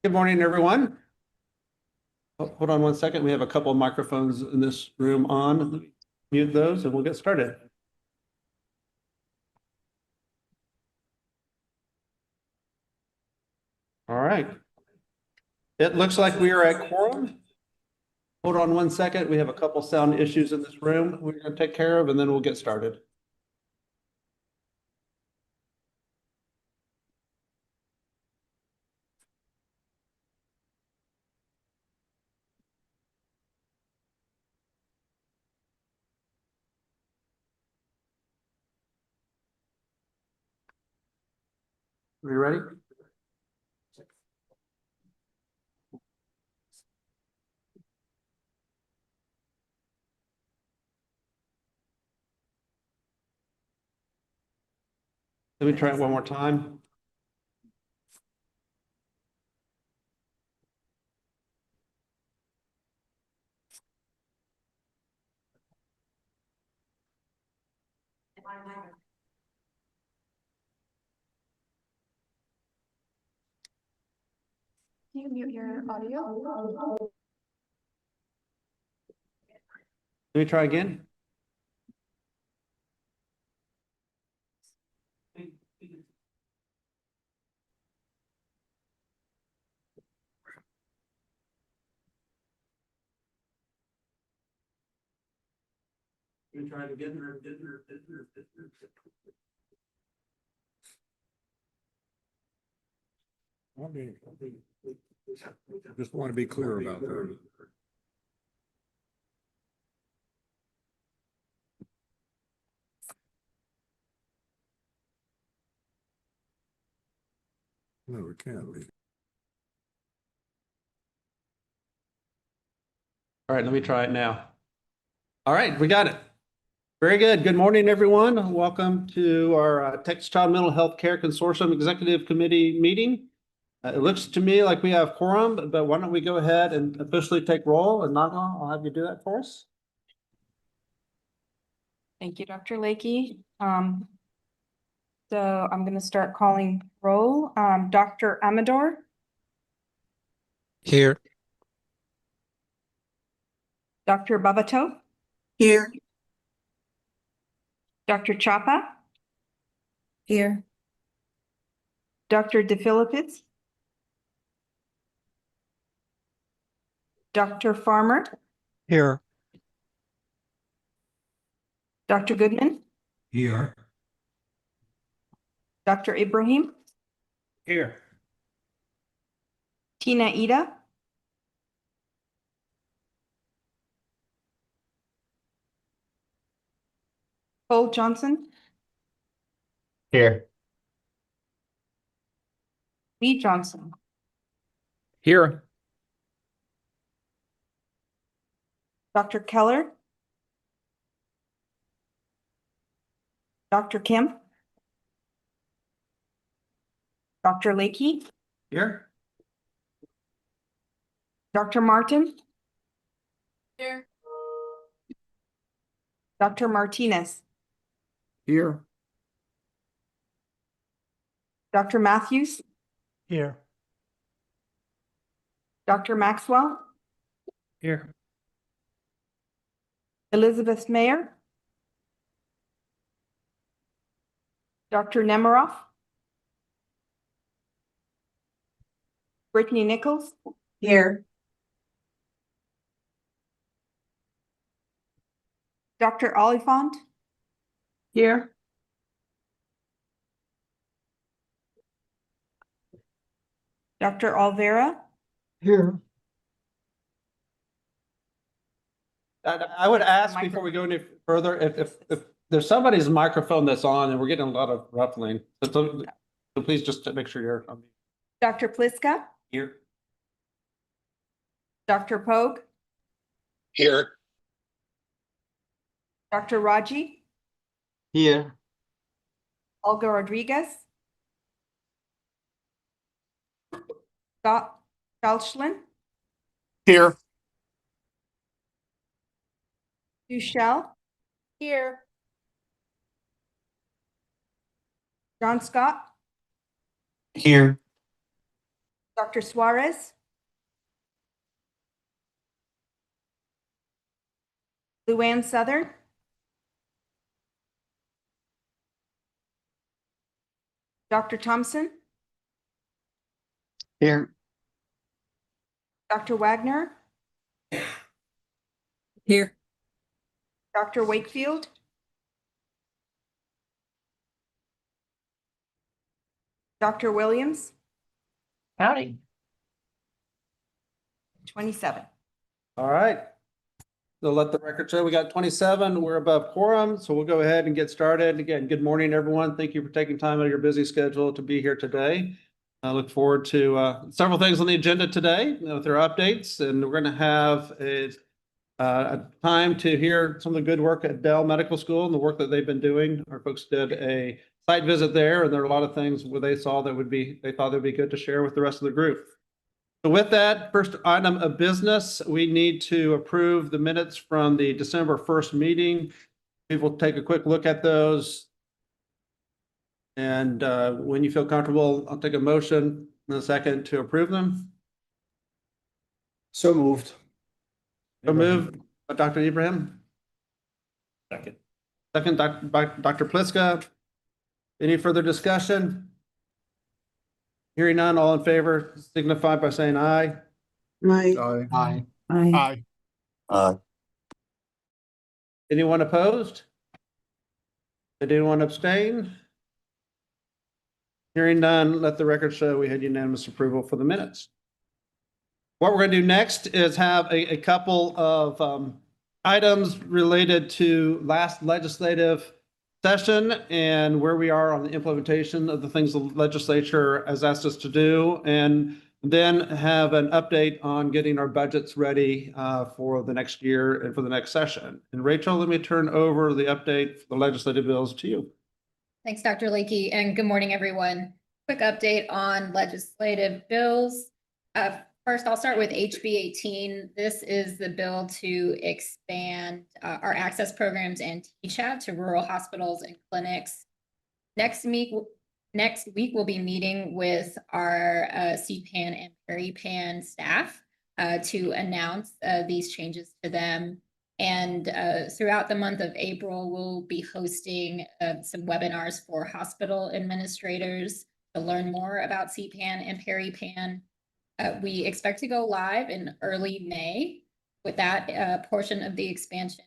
Good morning, everyone. Hold on one second. We have a couple of microphones in this room on. Let me mute those and we'll get started. All right. It looks like we are at quorum. Hold on one second. We have a couple sound issues in this room we're going to take care of, and then we'll get started. Are you ready? Let me try it one more time. Can you mute your audio? Let me try again. Let me try it again. Just want to be clear about that. No, it can't be. All right, let me try it now. All right, we got it. Very good. Good morning, everyone. Welcome to our Texas Child Mental Health Care Consortium Executive Committee meeting. It looks to me like we have quorum, but why don't we go ahead and officially take roll? And Naga, I'll have you do that for us. Thank you, Dr. Lakey. So I'm going to start calling roll. Dr. Amador, Here. Dr. Babato, Here. Dr. Chapa, Here. Dr. DeFilippis, Dr. Farmer, Here. Dr. Goodman, Here. Dr. Ibrahim, Here. Tina Ida, Cole Johnson, Here. Lee Johnson, Here. Dr. Keller, Dr. Kim, Dr. Lakey, Here. Dr. Martin, Here. Dr. Martinez, Here. Dr. Matthews, Here. Dr. Maxwell, Here. Elizabeth Mayer, Dr. Nemiroff, Brittany Nichols, Here. Dr. Oliphant, Here. Dr. Alvera, Here. I would ask before we go any further, if there's somebody's microphone that's on and we're getting a lot of ruffling, so please just make sure you're on. Dr. Pliska, Here. Dr. Pogue, Here. Dr. Raji, Here. Olga Rodriguez, Scott Felchlin, Here. Duchelle, Here. John Scott, Here. Dr. Suarez, Luann Southern, Dr. Thompson, Here. Dr. Wagner, Here. Dr. Wakefield, Dr. Williams, Howdy. 27. All right. So let the record show we got 27. We're above quorum, so we'll go ahead and get started. Again, good morning, everyone. Thank you for taking time out of your busy schedule to be here today. I look forward to several things on the agenda today with our updates, and we're going to have a time to hear some of the good work at Dell Medical School and the work that they've been doing. Our folks did a site visit there, and there are a lot of things where they saw that they thought would be good to share with the rest of the group. So with that, first item of business, we need to approve the minutes from the December 1st meeting. We will take a quick look at those. And when you feel comfortable, I'll take a motion in a second to approve them. So moved. So moved by Dr. Ibrahim. Second. Second by Dr. Pliska. Any further discussion? Hearing none, all in favor signify by saying aye. Aye. Aye. Aye. Aye. Anyone opposed? Did anyone abstain? Hearing none, let the record show we had unanimous approval for the minutes. What we're going to do next is have a couple of items related to last legislative session and where we are on the implementation of the things the legislature has asked us to do, and then have an update on getting our budgets ready for the next year and for the next session. And Rachel, let me turn over the update for the legislative bills to you. Thanks, Dr. Leakey, and good morning, everyone. Quick update on legislative bills. First, I'll start with HB 18. This is the bill to expand our access programs and TCHAT to rural hospitals and clinics. Next week, we'll be meeting with our CPAN and PeriPAN staff to announce these changes to them. And throughout the month of April, we'll be hosting some webinars for hospital administrators to learn more about CPAN and PeriPAN. We expect to go live in early May with that portion of the expansion.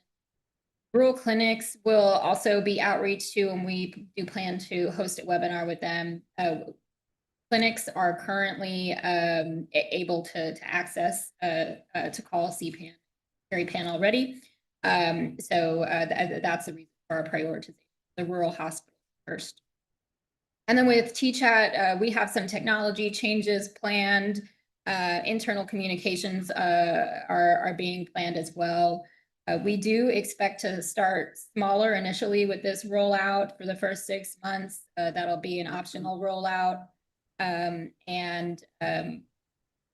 Rural clinics will also be outreach to, and we do plan to host a webinar with them. Clinics are currently able to access to call CPAN, PeriPAN already. So that's the reason for our prioritization, the rural hospitals first. And then with TCHAT, we have some technology changes planned. Internal communications are being planned as well. We do expect to start smaller initially with this rollout for the first 6 months. That'll be an optional rollout.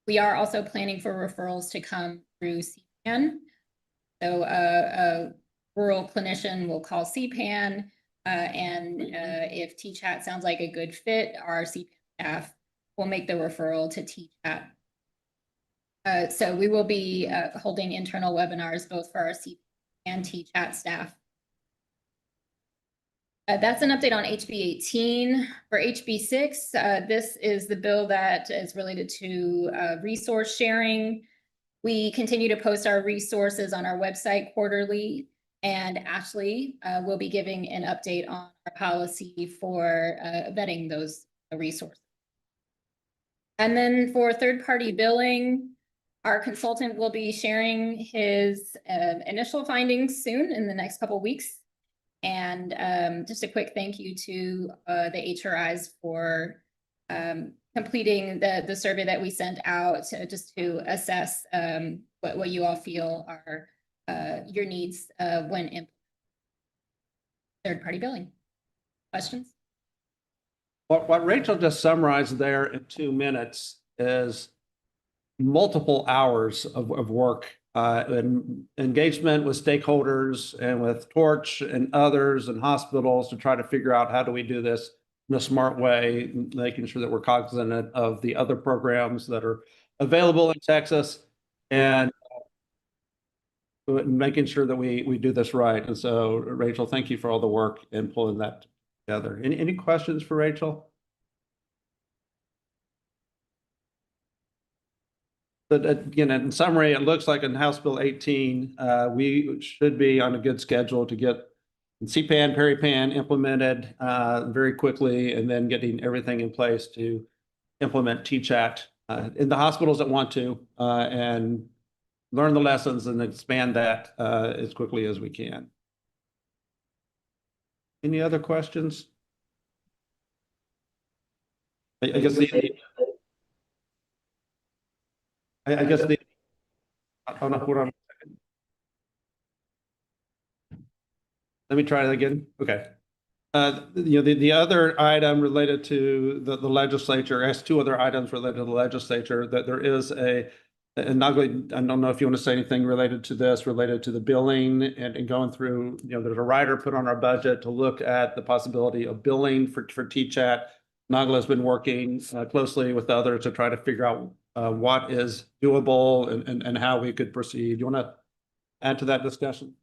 We are also planning for referrals to come through CPAN. So a rural clinician will call CPAN, and if TCHAT sounds like a good fit, our CPAN staff will make the referral to TCHAT. So we will be holding internal webinars both for our CPAN and TCHAT staff. That's an update on HB 18. For HB 6, this is the bill that is related to resource sharing. We continue to post our resources on our website quarterly, and Ashley will be giving an update on our policy for vetting those resources. And then for third-party billing, our consultant will be sharing his initial findings soon in the next couple of weeks. And just a quick thank you to the HRIs for completing the survey that we sent out just to assess what you all feel are your needs when implementing third-party billing. Questions? What Rachel just summarized there in 2 minutes is multiple hours of work and engagement with stakeholders and with Torch and others and hospitals to try to figure out how do we do this in a smart way, making sure that we're cognizant of the other programs that are available in Texas and making sure that we do this right. And so, Rachel, thank you for all the work in pulling that together. Any questions for Rachel? But again, in summary, it looks like in House Bill 18, we should be on a good schedule to get CPAN, PeriPAN implemented very quickly, and then getting everything in place to implement TChat in the hospitals that want to, and learn the lessons and expand that as quickly as we can. Any other questions? I guess I don't know what I'm. Let me try that again. Okay. The other item related to the legislature, has two other items related to the legislature, that there is and not going, I don't know if you want to say anything related to this, related to the billing and going through, there's a rider put on our budget to look at the possibility of billing for TChat. Nagla has been working closely with others to try to figure out what is doable and how we could proceed. You want to add to that discussion?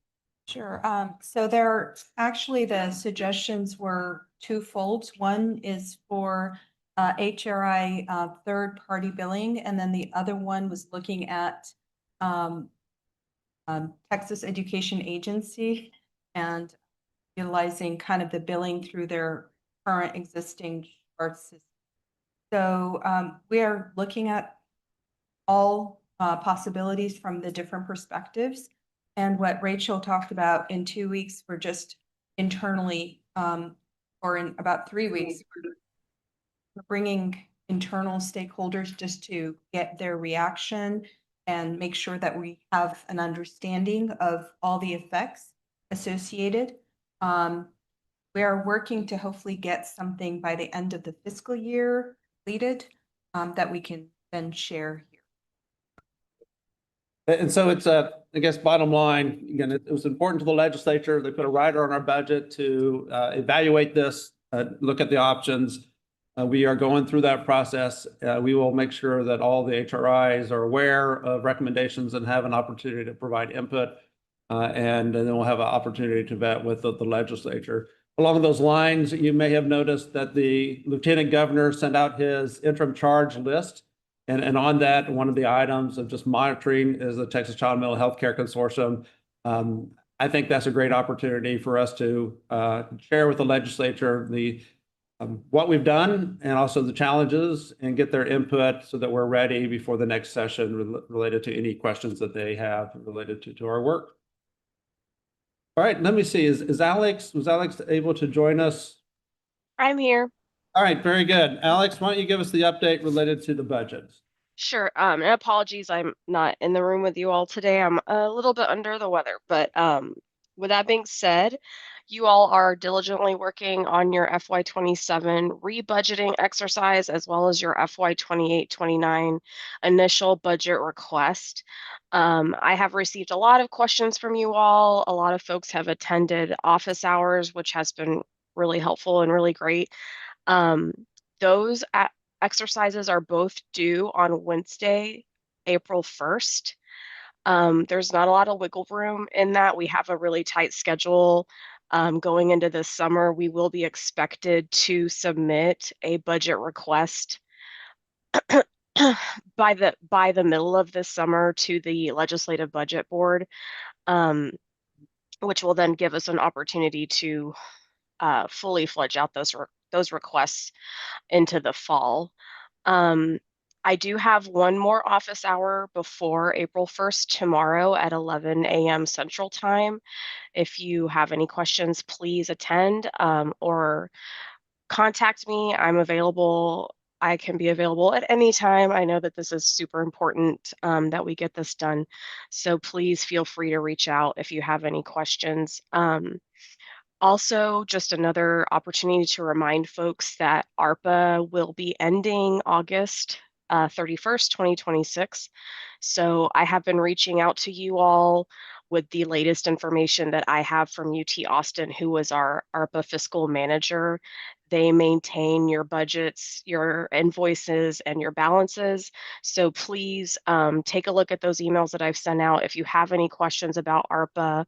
Sure. So actually the suggestions were twofold. One is for HRI third-party billing, and then the other one was looking at Texas Education Agency and utilizing kind of the billing through their current existing chart system. So we are looking at all possibilities from the different perspectives. And what Rachel talked about in 2 weeks, we're just internally, or in about 3 weeks, we're bringing internal stakeholders just to get their reaction and make sure that we have an understanding of all the effects associated. We are working to hopefully get something by the end of the fiscal year completed that we can then share here. And so it's I guess bottom line, again, it was important to the legislature. They put a rider on our budget to evaluate this, look at the options. We are going through that process. We will make sure that all the HRIs are aware of recommendations and have an opportunity to provide input. And then we'll have an opportunity to vet with the legislature. Along those lines, you may have noticed that the Lieutenant Governor sent out his interim charge list. And on that, one of the items of just monitoring is the Texas Child Mental Health Care Consortium. I think that's a great opportunity for us to share with the legislature what we've done and also the challenges, and get their input so that we're ready before the next session related to any questions that they have related to our work. All right, let me see. Was Alex able to join us? I'm here. All right, very good. Alex, why don't you give us the update related to the budget? Sure. And apologies, I'm not in the room with you all today. I'm a little bit under the weather, but with that being said, you all are diligently working on your FY27 rebudgeting exercise, as well as your FY28-29 initial budget request. I have received a lot of questions from you all. A lot of folks have attended office hours, which has been really helpful and really great. Those exercises are both due on Wednesday, April 1st. There's not a lot of wiggle room in that. We have a really tight schedule. Going into this summer, we will be expected to submit a budget request by the middle of this summer to the Legislative Budget Board, which will then give us an opportunity to fully fledge out those requests into the fall. I do have one more office hour before April 1st tomorrow at 11 a.m. Central Time. If you have any questions, please attend or contact me. I'm available. I can be available at any time. I know that this is super important that we get this done. So please feel free to reach out if you have any questions. Also, just another opportunity to remind folks that ARPA will be ending August 31st, 2026. So I have been reaching out to you all with the latest information that I have from UT Austin, who was our ARPA fiscal manager. They maintain your budgets, your invoices, and your balances. So please take a look at those emails that I've sent out. If you have any questions about ARPA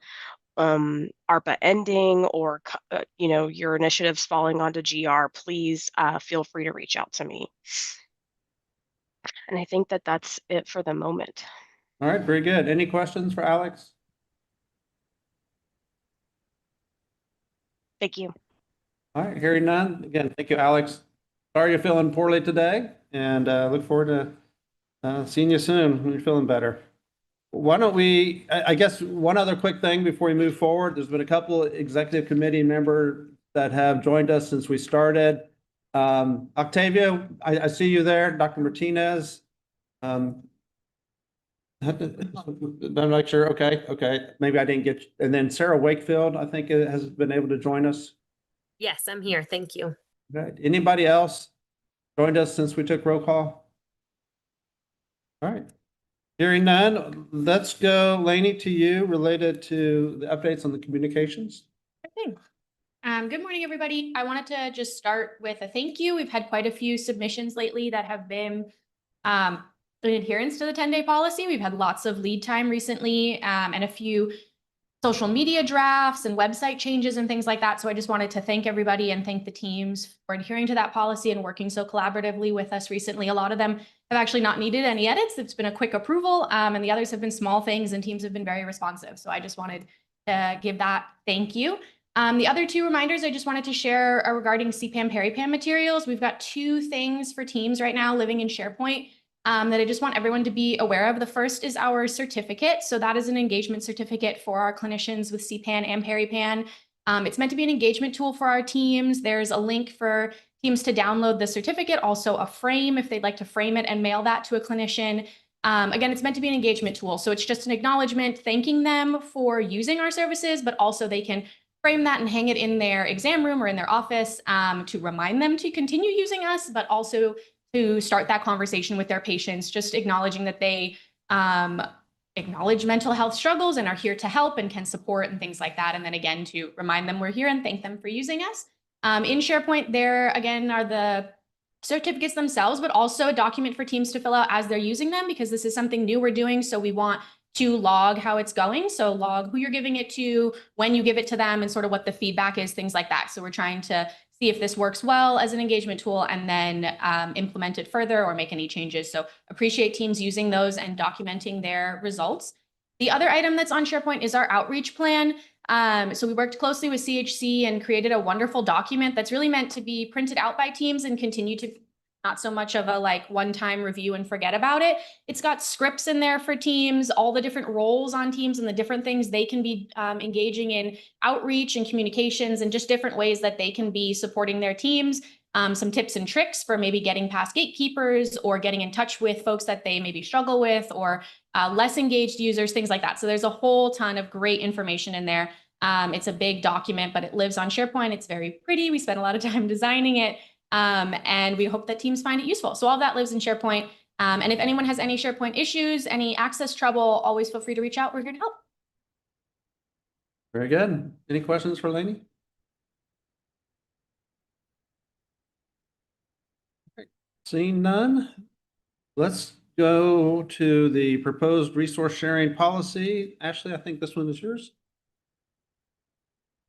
ending, or your initiatives falling onto GR, please feel free to reach out to me. And I think that that's it for the moment. All right, very good. Any questions for Alex? Thank you. All right, hearing none. Again, thank you, Alex. Sorry you're feeling poorly today, and look forward to seeing you soon when you're feeling better. Why don't we, I guess, one other quick thing before we move forward. There's been a couple of executive committee members that have joined us since we started. Octavia, I see you there. Dr. Martinez. I'm not sure. Okay. Maybe I didn't get, and then Sarah Wakefield, I think, has been able to join us. Yes, I'm here. Thank you. Right. Anybody else joined us since we took roll call? All right. Hearing none, let's go, Lainey, to you related to the updates on the communications. Good morning, everybody. I wanted to just start with a thank you. We've had quite a few submissions lately that have been in adherence to the 10-day policy. We've had lots of lead time recently and a few social media drafts and website changes and things like that. So I just wanted to thank everybody and thank the teams for adhering to that policy and working so collaboratively with us recently. A lot of them have actually not needed any edits. It's been a quick approval, and the others have been small things, and teams have been very responsive. So I just wanted to give that thank you. The other two reminders I just wanted to share are regarding CPAN PeriPAN materials. We've got two things for teams right now living in SharePoint that I just want everyone to be aware of. The first is our certificate. So that is an engagement certificate for our clinicians with CPAN and PeriPAN. It's meant to be an engagement tool for our teams. There's a link for teams to download the certificate, also a frame if they'd like to frame it and mail that to a clinician. Again, it's meant to be an engagement tool. So it's just an acknowledgement thanking them for using our services, but also they can frame that and hang it in their exam room or in their office to remind them to continue using us, but also to start that conversation with their patients, just acknowledging that they acknowledge mental health struggles and are here to help and can support and things like that. And then again, to remind them we're here and thank them for using us. In SharePoint, there again are the certificates themselves, but also a document for teams to fill out as they're using them, because this is something new we're doing. So we want to log how it's going. So log who you're giving it to, when you give it to them, and sort of what the feedback is, things like that. So we're trying to see if this works well as an engagement tool and then implement it further or make any changes. So appreciate teams using those and documenting their results. The other item that's on SharePoint is our outreach plan. So we worked closely with CHC and created a wonderful document that's really meant to be printed out by teams and continue to not so much of a like one-time review and forget about it. It's got scripts in there for teams, all the different roles on teams and the different things they can be engaging in outreach and communications, and just different ways that they can be supporting their teams. Some tips and tricks for maybe getting past gatekeepers or getting in touch with folks that they maybe struggle with, or less engaged users, things like that. So there's a whole ton of great information in there. It's a big document, but it lives on SharePoint. It's very pretty. We spent a lot of time designing it. And we hope that teams find it useful. So all of that lives in SharePoint. And if anyone has any SharePoint issues, any access trouble, always feel free to reach out. We're here to help. Very good. Any questions for Lainey? Seeing none, let's go to the proposed resource sharing policy. Ashley, I think this one is yours.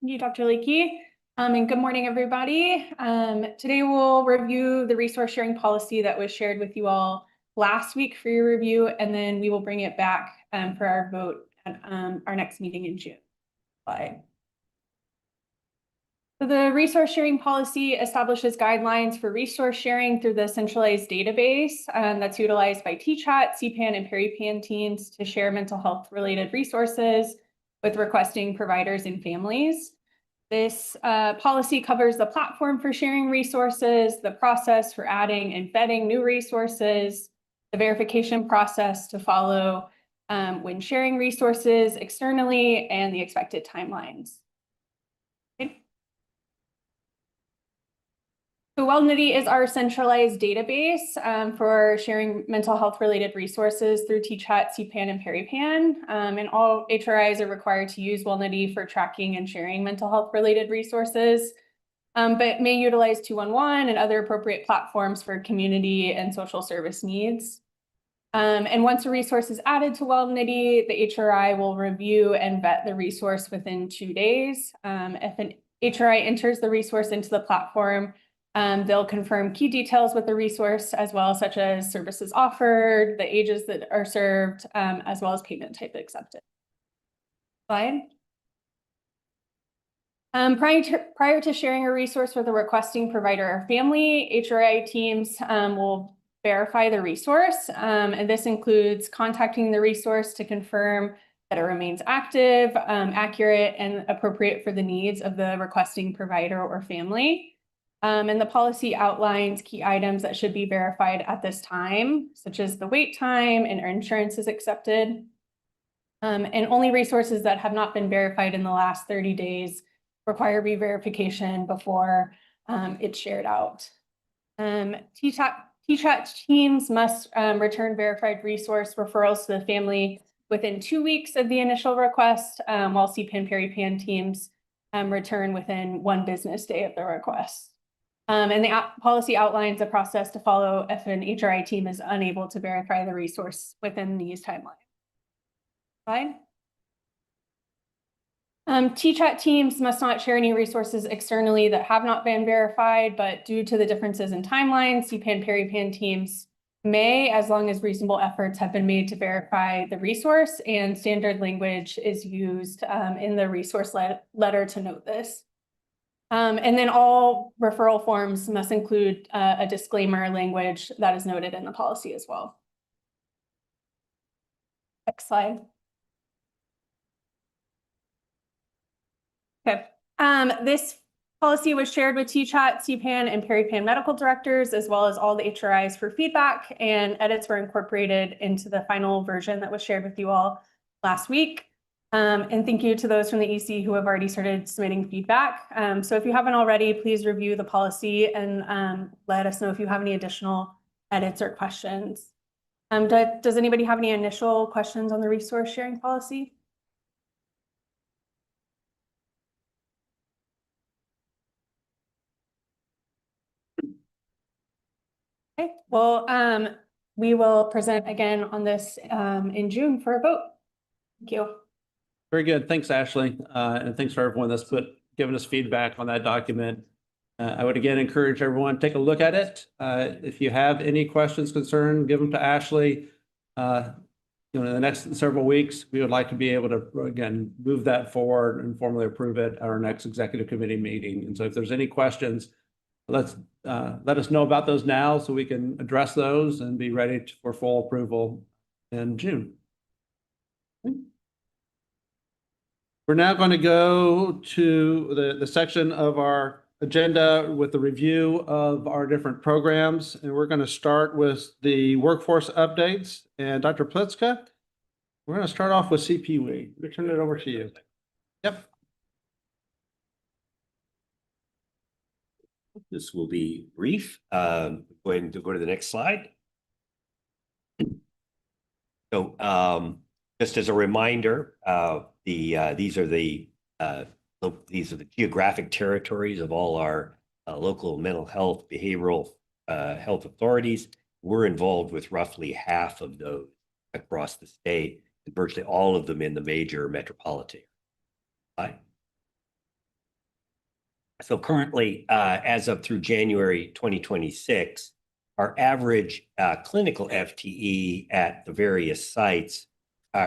Thank you, Dr. Leakey. And good morning, everybody. Today we'll review the resource sharing policy that was shared with you all last week for your review, and then we will bring it back for our vote at our next meeting in June. Slide. So the resource sharing policy establishes guidelines for resource sharing through the centralized database that's utilized by TCHAT, CPAN, and PeriPAN teams to share mental health related resources with requesting providers and families. This policy covers the platform for sharing resources, the process for adding and vetting new resources, the verification process to follow when sharing resources externally, and the expected timelines. Okay. So WellNitty is our centralized database for sharing mental health related resources through TChat, CPAN, and PeriPan. And all HRIs are required to use WellNitty for tracking and sharing mental health related resources, but may utilize 211 and other appropriate platforms for community and social service needs. And once a resource is added to WellNitty, the HRI will review and vet the resource within 2 days. If an HRI enters the resource into the platform, they'll confirm key details with the resource as well, such as services offered, the ages that are served, as well as payment type accepted. Slide. Prior to sharing a resource with a requesting provider or family, HRI teams will verify the resource. And this includes contacting the resource to confirm that it remains active, accurate, and appropriate for the needs of the requesting provider or family. And the policy outlines key items that should be verified at this time, such as the wait time and insurance is accepted. And only resources that have not been verified in the last 30 days require re-verification before it's shared out. TChat teams must return verified resource referrals to the family within 2 weeks of the initial request, while CPAN PeriPan teams return within 1 business day of the request. And the policy outlines a process to follow if an HRI team is unable to verify the resource within these timelines. Slide. TChat teams must not share any resources externally that have not been verified, but due to the differences in timelines, CPAN PeriPan teams may, as long as reasonable efforts have been made to verify the resource, and standard language is used in the resource letter to note this. And then all referral forms must include a disclaimer language that is noted in the policy as well. Next slide. Okay. This policy was shared with TChat, CPAN, and PeriPan medical directors, as well as all the HRIs for feedback, and edits were incorporated into the final version that was shared with you all last week. And thank you to those from the EC who have already started submitting feedback. So if you haven't already, please review the policy and let us know if you have any additional edits or questions. Does anybody have any initial questions on the resource sharing policy? Okay, well, we will present again on this in June for a vote. Thank you. Very good. Thanks, Ashley. And thanks for everyone that's given us feedback on that document. I would again encourage everyone to take a look at it. If you have any questions, concerns, give them to Ashley. In the next several weeks, we would like to be able to, again, move that forward and formally approve it at our next executive committee meeting. And so if there's any questions, let us know about those now so we can address those and be ready for full approval in June. We're now going to go to the section of our agenda with the review of our different programs. And we're going to start with the workforce updates. And Dr. Plitzka, we're going to start off with CPWE. We'll turn it over to you. Yep. This will be brief. Going to go to the next slide. So just as a reminder, these are the geographic territories of all our local mental health, behavioral health authorities. We're involved with roughly half of those across the state, and virtually all of them in the major metropolitan area. So currently, as of through January 2026, our average clinical FTE at the various sites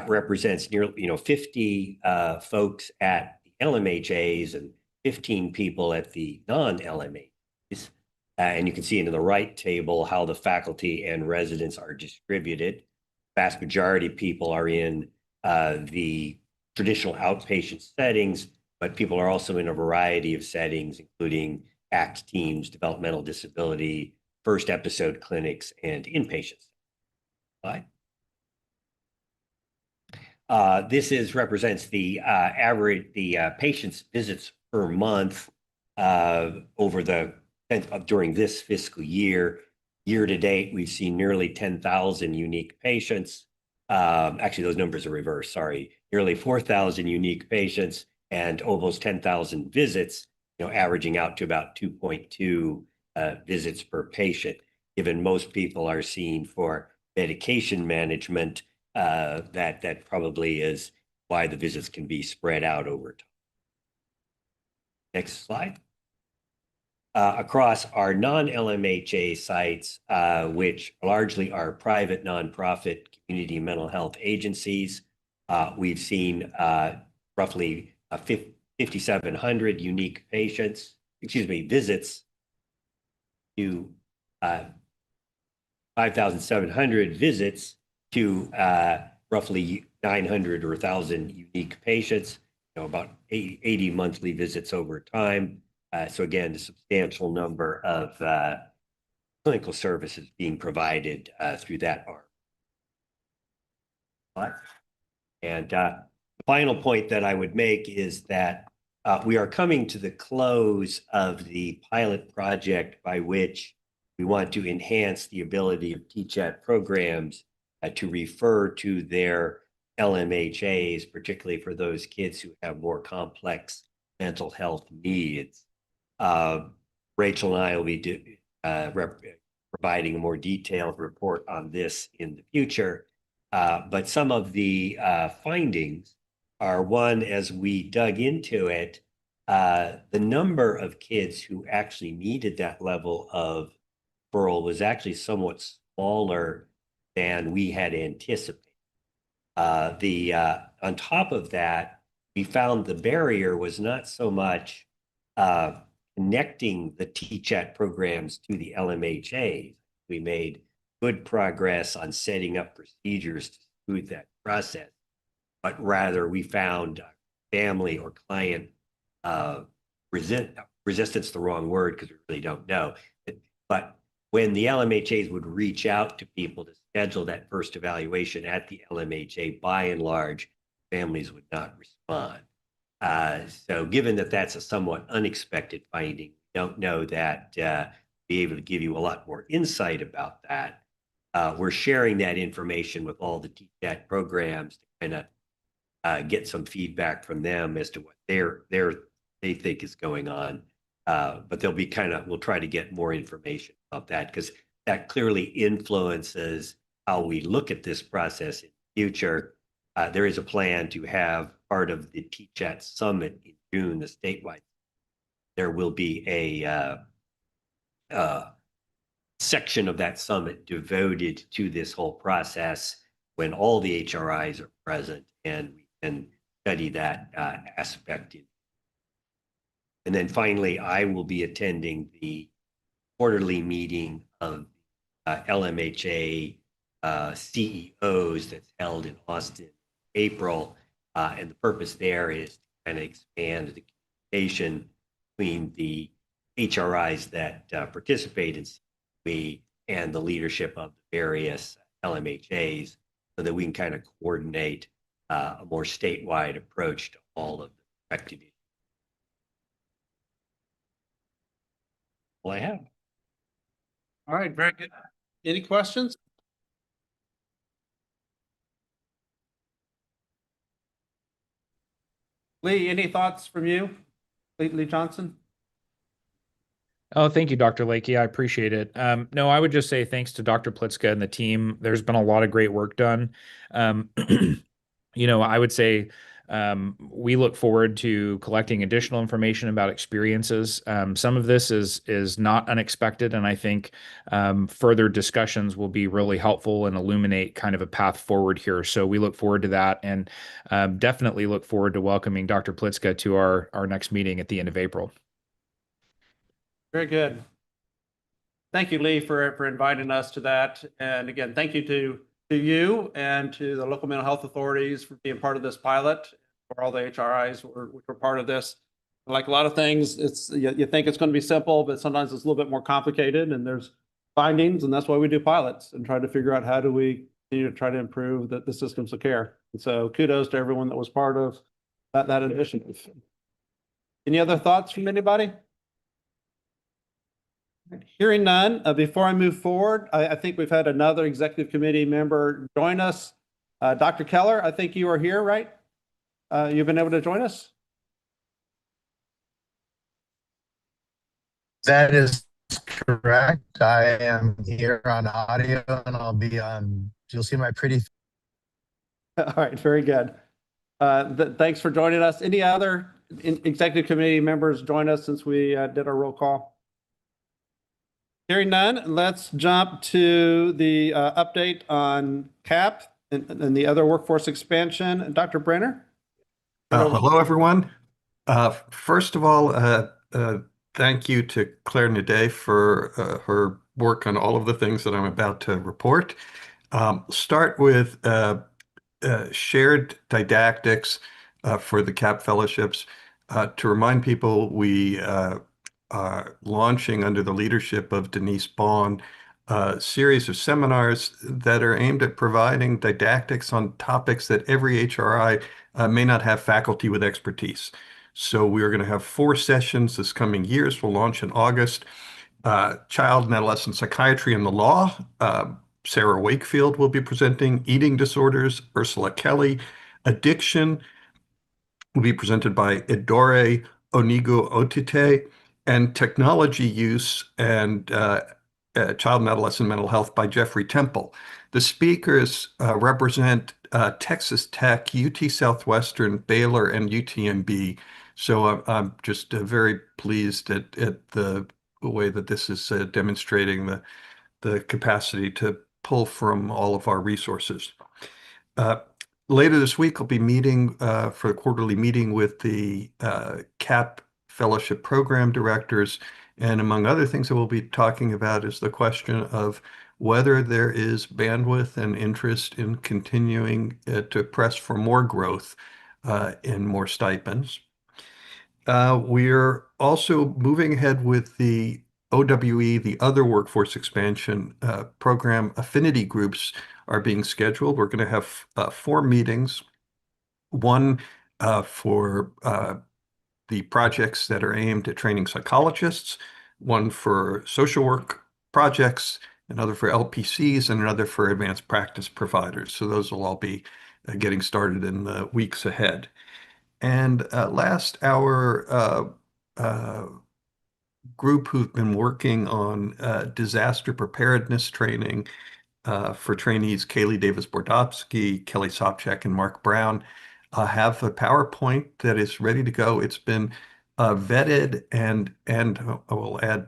represents nearly 50 folks at the LMHAs and 15 people at the non-LMHAs. And you can see in the right table how the faculty and residents are distributed. Vast majority of people are in the traditional outpatient settings, but people are also in a variety of settings, including ACT teams, developmental disability, first episode clinics, and inpatients. Slide. This represents the average, patients' visits per month over the during this fiscal year. Year to date, we've seen nearly 10,000 unique patients. Actually, those numbers are reversed, sorry. Nearly 4,000 unique patients and almost 10,000 visits, averaging out to about 2.2 visits per patient, given most people are seen for medication management. That probably is why the visits can be spread out over time. Next slide. Across our non-LMHA sites, which largely are private nonprofit community mental health agencies, we've seen roughly 5,700 unique visits to 5,700 visits to roughly 900 or 1,000 unique patients, about 80 monthly visits over time. So again, a substantial number of clinical services being provided through that arm. And the final point that I would make is that we are coming to the close of the pilot project by which we want to enhance the ability of TCHAT programs to refer to their LMHAs, particularly for those kids who have more complex mental health needs. Rachel and I will be providing a more detailed report on this in the future. But some of the findings are, one, as we dug into it, the number of kids who actually needed that level of referral was actually somewhat smaller than we had anticipated. On top of that, we found the barrier was not so much connecting the TCHAT programs to the LMHA. We made good progress on setting up procedures to smooth that process, but rather we found family or client resistance, the wrong word because we really don't know. But when the LMHAs would reach out to people to schedule that first evaluation at the LMHA, by and large, families would not respond. So given that that's a somewhat unexpected finding, we don't know that be able to give you a lot more insight about that. We're sharing that information with all the TCHAT programs to kind of get some feedback from them as to what they think is going on. But they'll be we'll try to get more information about that because that clearly influences how we look at this process in the future. There is a plan to have part of the TCHAT summit in June, the statewide. There will be a section of that summit devoted to this whole process when all the HRIs are present, and we can study that aspect. And then finally, I will be attending the quarterly meeting of LMHA CEOs that's held in Austin in April. And the purpose there is to kind of expand the communication between the HRIs that participate in CEOs and the leadership of the various LMHAs so that we can kind of coordinate a more statewide approach to all of the respective issues. All I have. All right, very good. Any questions? Lee, any thoughts from you? Lee Johnson? Oh, thank you, Dr. Lakey. I appreciate it. No, I would just say thanks to Dr. Plitzka and the team. There's been a lot of great work done. I would say we look forward to collecting additional information about experiences. Some of this is not unexpected, and I think further discussions will be really helpful and illuminate kind of a path forward here. So we look forward to that, and definitely look forward to welcoming Dr. Plitzka to our next meeting at the end of April. Very good. Thank you, Lee, for inviting us to that. And again, thank you to you and to the local mental health authorities for being part of this pilot, for all the HRIs which were part of this. Like a lot of things, you think it's going to be simple, but sometimes it's a little bit more complicated, and there's findings, and that's why we do pilots and try to figure out how do we continue to try to improve the systems of care. And so kudos to everyone that was part of that initiative. Any other thoughts from anybody? Hearing none, before I move forward, I think we've had another executive committee member join us. Dr. Keller, I think you are here, right? You've been able to join us? That is correct. I am here on audio and I'll be on, you'll see my pretty. All right, very good. Thanks for joining us. Any other executive committee members join us since we did our roll call? Hearing none, let's jump to the update on CAP and the other workforce expansion. Dr. Brenner? Hello, everyone. First of all, thank you to Claire Naday for her work on all of the things that I'm about to report. Start with shared didactics for the CAP fellowships. To remind people, we are launching under the leadership of Denise Bond a series of seminars that are aimed at providing didactics on topics that every HRI may not have faculty with expertise. So we're going to have 4 sessions this coming years. We'll launch in August. Child and adolescent psychiatry and the law. Sarah Wakefield will be presenting. Eating disorders, Ursula Kelly. Addiction will be presented by Edore Onigo Otite. And technology use and child and adolescent mental health by Jeffrey Temple. The speakers represent Texas Tech, UT Southwestern, Baylor, and UTMB. So I'm just very pleased at the way that this is demonstrating the capacity to pull from all of our resources. Later this week, I'll be meeting for a quarterly meeting with the CAP Fellowship Program Directors. And among other things that we'll be talking about is the question of whether there is bandwidth and interest in continuing to press for more growth and more stipends. We're also moving ahead with the OWE, the other workforce expansion program. Affinity groups are being scheduled. We're going to have 4 meetings, one for the projects that are aimed at training psychologists, one for social work projects, another for LPCs, and another for advanced practice providers. So those will all be getting started in the weeks ahead. And last, our group who've been working on disaster preparedness training for trainees, Kaylee Davis-Bordowski, Kelly Sopchak, and Mark Brown, have a PowerPoint that is ready to go. It's been vetted and I will add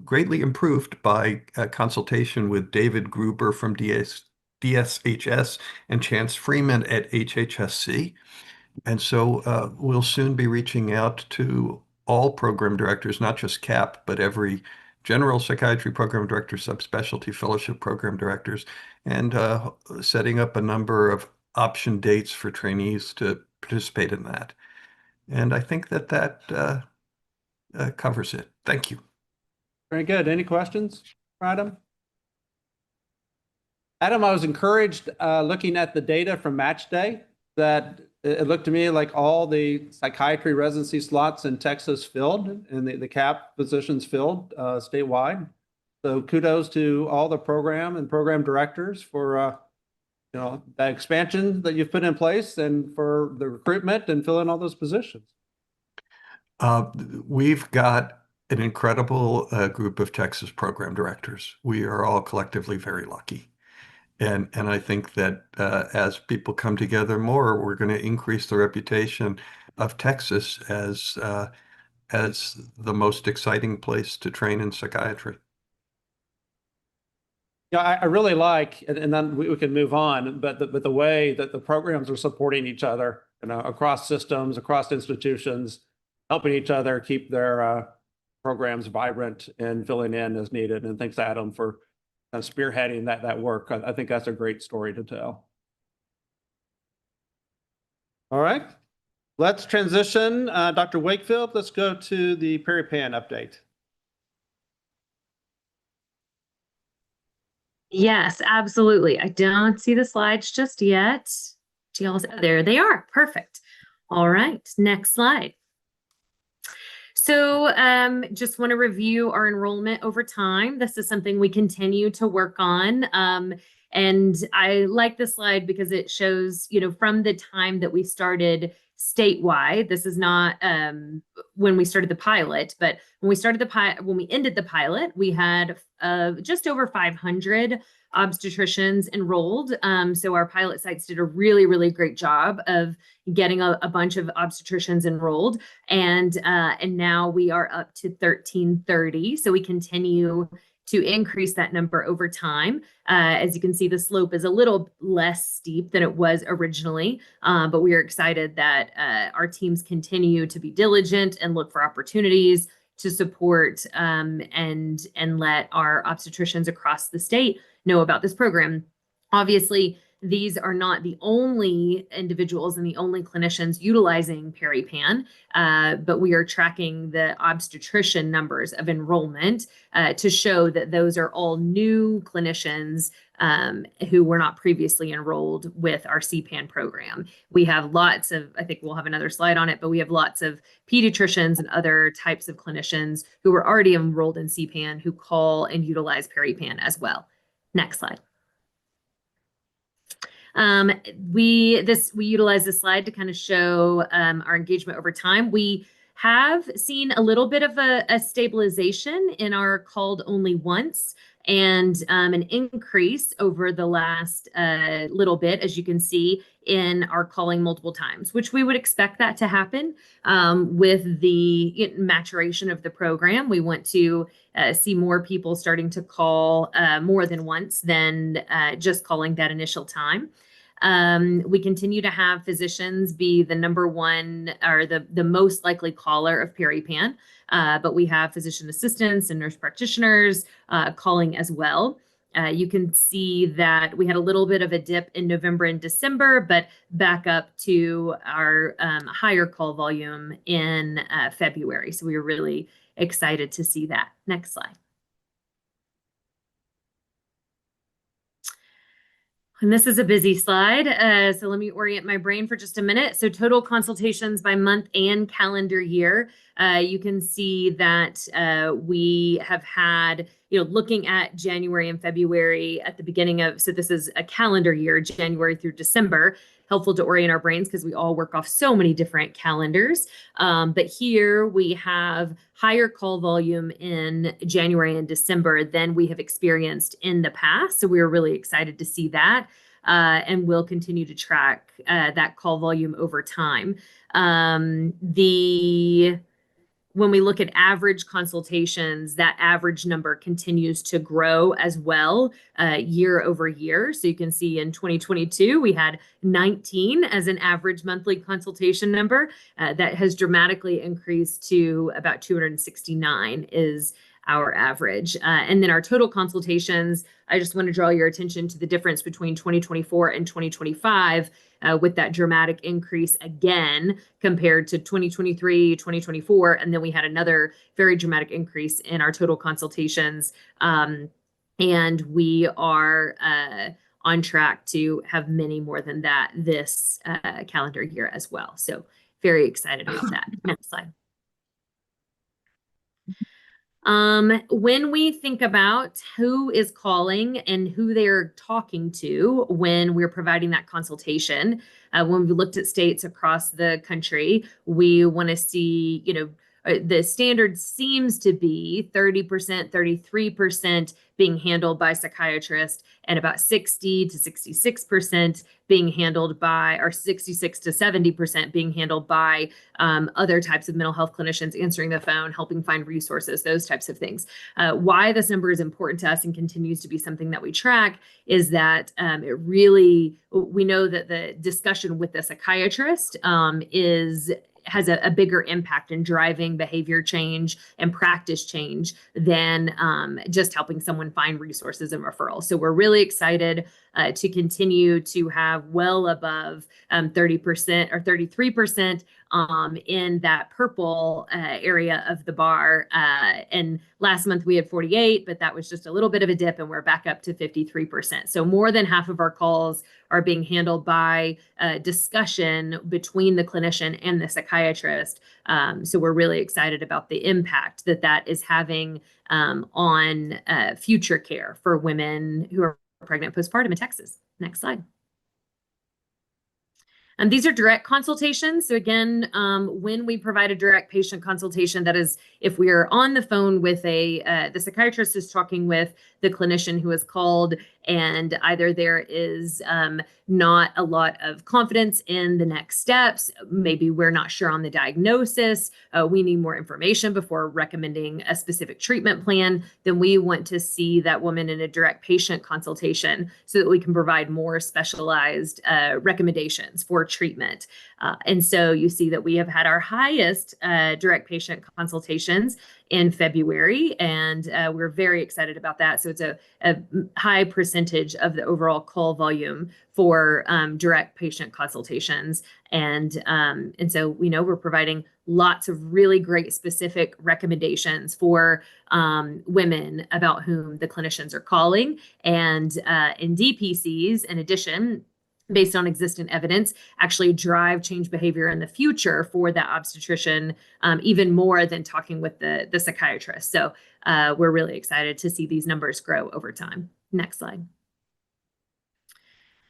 greatly improved by consultation with David Gruber from DSHS and Chance Freeman at HHSC. And so we'll soon be reaching out to all program directors, not just CAP, but every general psychiatry program director, subspecialty fellowship program directors, and setting up a number of option dates for trainees to participate in that. And I think that covers it. Thank you. Very good. Any questions for Adam? Adam, I was encouraged looking at the data from Match Day that it looked to me like all the psychiatry residency slots in Texas filled and the CAP positions filled statewide. So kudos to all the program and program directors for the expansion that you've put in place and for the recruitment and filling all those positions. We've got an incredible group of Texas program directors. We are all collectively very lucky. And I think that as people come together more, we're going to increase the reputation of Texas as the most exciting place to train in psychiatry. Yeah, I really like, and then we can move on, but the way that the programs are supporting each other, across systems, across institutions, helping each other keep their programs vibrant and filling in as needed. And thanks, Adam, for spearheading that work. I think that's a great story to tell. All right, let's transition. Dr. Wakefield, let's go to the Peri-PAN update. Yes, absolutely. I don't see the slides just yet. There they are. Perfect. All right, next slide. So just want to review our enrollment over time. This is something we continue to work on. And I like this slide because it shows, from the time that we started statewide, this is not when we started the pilot, but when we ended the pilot, we had just over 500 obstetricians enrolled. So our pilot sites did a really, really great job of getting a bunch of obstetricians enrolled. And now we are up to 1330. So we continue to increase that number over time. As you can see, the slope is a little less steep than it was originally, but we are excited that our teams continue to be diligent and look for opportunities to support and let our obstetricians across the state know about this program. Obviously, these are not the only individuals and the only clinicians utilizing PeriPan, but we are tracking the obstetrician numbers of enrollment to show that those are all new clinicians who were not previously enrolled with our CPAN program. We have lots of, I think we'll have another slide on it, but we have lots of pediatricians and other types of clinicians who were already enrolled in CPAN who call and utilize PeriPan as well. Next slide. We utilize this slide to kind of show our engagement over time. We have seen a little bit of a stabilization in our called only once and an increase over the last little bit, as you can see, in our calling multiple times, which we would expect that to happen with the maturation of the program. We want to see more people starting to call more than once than just calling that initial time. We continue to have physicians be the number one or the most likely caller of PeriPan, but we have physician assistants and nurse practitioners calling as well. You can see that we had a little bit of a dip in November and December, but back up to our higher call volume in February. So we were really excited to see that. Next slide. And this is a busy slide, so let me orient my brain for just a minute. So total consultations by month and calendar year. You can see that we have had, looking at January and February at the beginning of, so this is a calendar year, January through December, helpful to orient our brains because we all work off so many different calendars. But here we have higher call volume in January and December than we have experienced in the past. So we were really excited to see that. And we'll continue to track that call volume over time. When we look at average consultations, that average number continues to grow as well year over year. So you can see in 2022, we had 19 as an average monthly consultation number. That has dramatically increased to about 269 is our average. And then our total consultations, I just want to draw your attention to the difference between 2024 and 2025 with that dramatic increase again compared to 2023, 2024. And then we had another very dramatic increase in our total consultations. And we are on track to have many more than that this calendar year as well. So very excited about that. Next slide. When we think about who is calling and who they're talking to when we're providing that consultation, when we looked at states across the country, we want to see, the standard seems to be 30%, 33% being handled by psychiatrists and about 60 to 66% being handled by, or 66 to 70% being handled by other types of mental health clinicians answering the phone, helping find resources, those types of things. Why this number is important to us and continues to be something that we track is that we know that the discussion with the psychiatrist has a bigger impact in driving behavior change and practice change than just helping someone find resources and referrals. So we're really excited to continue to have well above 30% or 33% in that purple area of the bar. And last month we had 48, but that was just a little bit of a dip, and we're back up to 53%. So more than half of our calls are being handled by discussion between the clinician and the psychiatrist. So we're really excited about the impact that that is having on future care for women who are pregnant postpartum in Texas. Next slide. And these are direct consultations. So again, when we provide a direct patient consultation, that is, if we are on the phone with the psychiatrist is talking with the clinician who has called, and either there is not a lot of confidence in the next steps, maybe we're not sure on the diagnosis, we need more information before recommending a specific treatment plan, then we want to see that woman in a direct patient consultation so that we can provide more specialized recommendations for treatment. And so you see that we have had our highest direct patient consultations in February, and we're very excited about that. So it's a high percentage of the overall call volume for direct patient consultations. And so we know we're providing lots of really great specific recommendations for women about whom the clinicians are calling. And in DPCs, in addition, based on existing evidence, actually drive change behavior in the future for that obstetrician, even more than talking with the psychiatrist. So we're really excited to see these numbers grow over time. Next slide.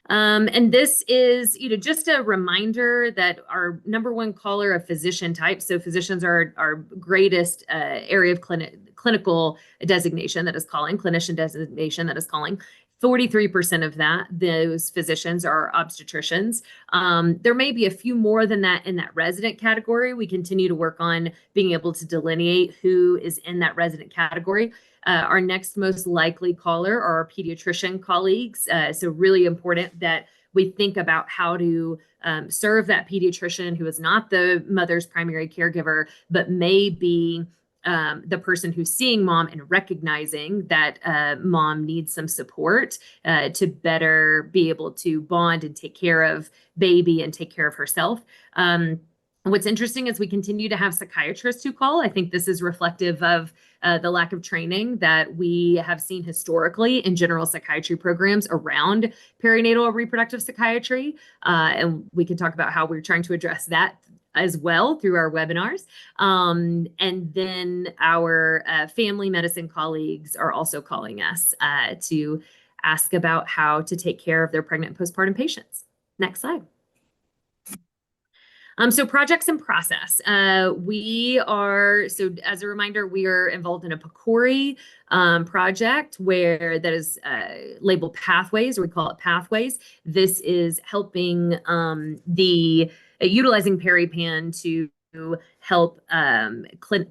And this is, just a reminder that our number one caller of physician type. So physicians are our greatest area of clinical designation that is calling, clinician designation that is calling. 43% of those physicians are obstetricians. There may be a few more than that in that resident category. We continue to work on being able to delineate who is in that resident category. Our next most likely caller are our pediatrician colleagues. So really important that we think about how to serve that pediatrician who is not the mother's primary caregiver, but may be the person who's seeing mom and recognizing that mom needs some support to better be able to bond and take care of baby and take care of herself. What's interesting is we continue to have psychiatrists who call. I think this is reflective of the lack of training that we have seen historically in general psychiatry programs around perinatal reproductive psychiatry. And we can talk about how we're trying to address that as well through our webinars. And then our family medicine colleagues are also calling us to ask about how to take care of their pregnant and postpartum patients. Next slide. So projects and process. So as a reminder, we are involved in a PCORI project where that is labeled Pathways, or we call it Pathways. This is helping utilizing PeriPan to help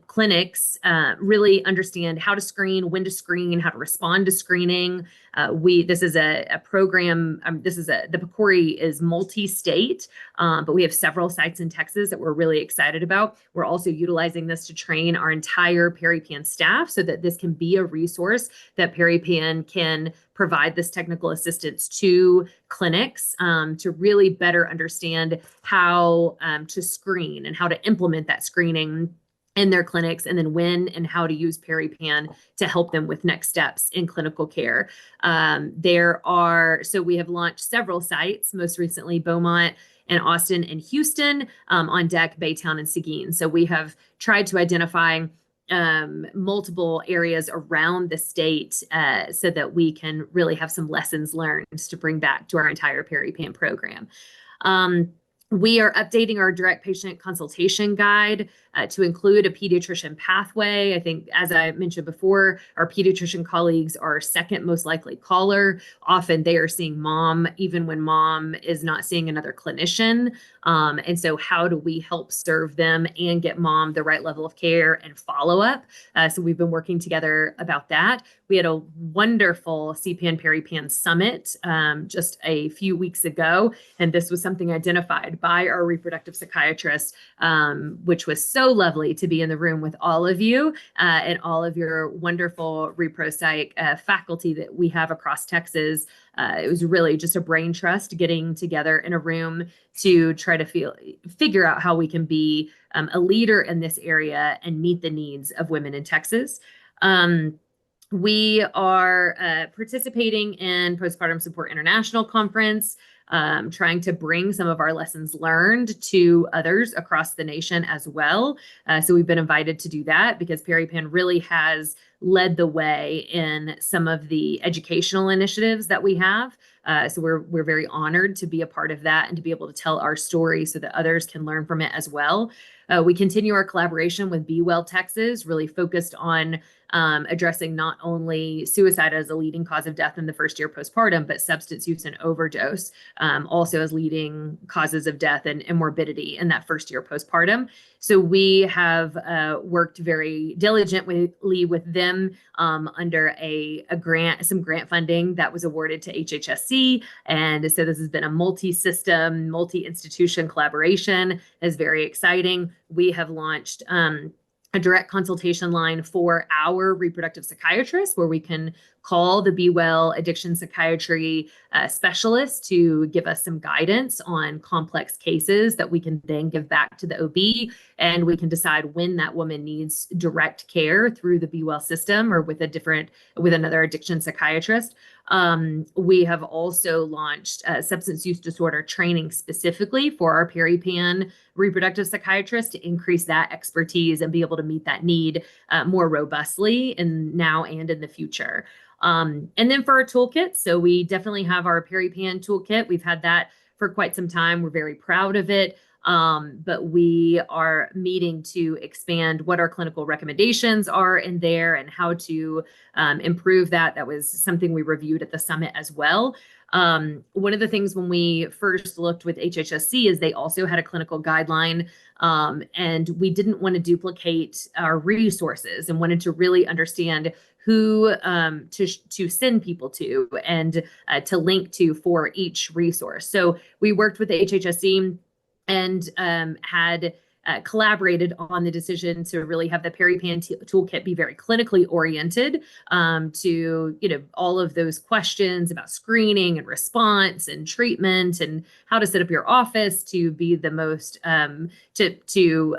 clinics really understand how to screen, when to screen, how to respond to screening. This is a program. The PCORI is multi-state, but we have several sites in Texas that we're really excited about. We're also utilizing this to train our entire PeriPan staff so that this can be a resource that PeriPan can provide this technical assistance to clinics to really better understand how to screen and how to implement that screening in their clinics, and then when and how to use PeriPan to help them with next steps in clinical care. So we have launched several sites, most recently Beaumont and Austin and Houston, on deck, Baytown and Seguin. So we have tried to identify multiple areas around the state so that we can really have some lessons learned to bring back to our entire PeriPan program. We are updating our direct patient consultation guide to include a pediatrician pathway. I think, as I mentioned before, our pediatrician colleagues are second most likely caller. Often they are seeing mom even when mom is not seeing another clinician. And so how do we help serve them and get mom the right level of care and follow up? So we've been working together about that. We We had a wonderful CPN Peripan Summit just a few weeks ago, and this was something identified by our reproductive psychiatrist, which was so lovely to be in the room with all of you and all of your wonderful repro psych faculty that we have across Texas. It was really just a brain trust getting together in a room to try to figure out how we can be a leader in this area and meet the needs of women in Texas. We are participating in Postpartum Support International Conference, trying to bring some of our lessons learned to others across the nation as well. So we've been invited to do that because Peripan really has led the way in some of the educational initiatives that we have. So we're very honored to be a part of that and to be able to tell our story so that others can learn from it as well. We continue our collaboration with Be Well Texas, really focused on addressing not only suicide as a leading cause of death in the first year postpartum, but substance use and overdose also as leading causes of death and morbidity in that first year postpartum. So we have worked very diligently with them under some grant funding that was awarded to HHSC. And so this has been a multi-system, multi-institution collaboration. It's very exciting. We have launched a direct consultation line for our reproductive psychiatrists where we can call the Be Well addiction psychiatry specialist to give us some guidance on complex cases that we can then give back to the OB, and we can decide when that woman needs direct care through the Be Well system or with another addiction psychiatrist. We have also launched substance use disorder training specifically for our Peripan reproductive psychiatrists to increase that expertise and be able to meet that need more robustly now and in the future. And then for our toolkit, so we definitely have our Peripan toolkit. We've had that for quite some time. We're very proud of it. But we are meeting to expand what our clinical recommendations are in there and how to improve that. That was something we reviewed at the summit as well. One of the things when we first looked with HHSC is they also had a clinical guideline, and we didn't want to duplicate our resources and wanted to really understand who to send people to and to link to for each resource. So we worked with the HHSC and had collaborated on the decision to really have the Peripan toolkit be very clinically oriented to, all of those questions about screening and response and treatment and how to set up your office to be the most, to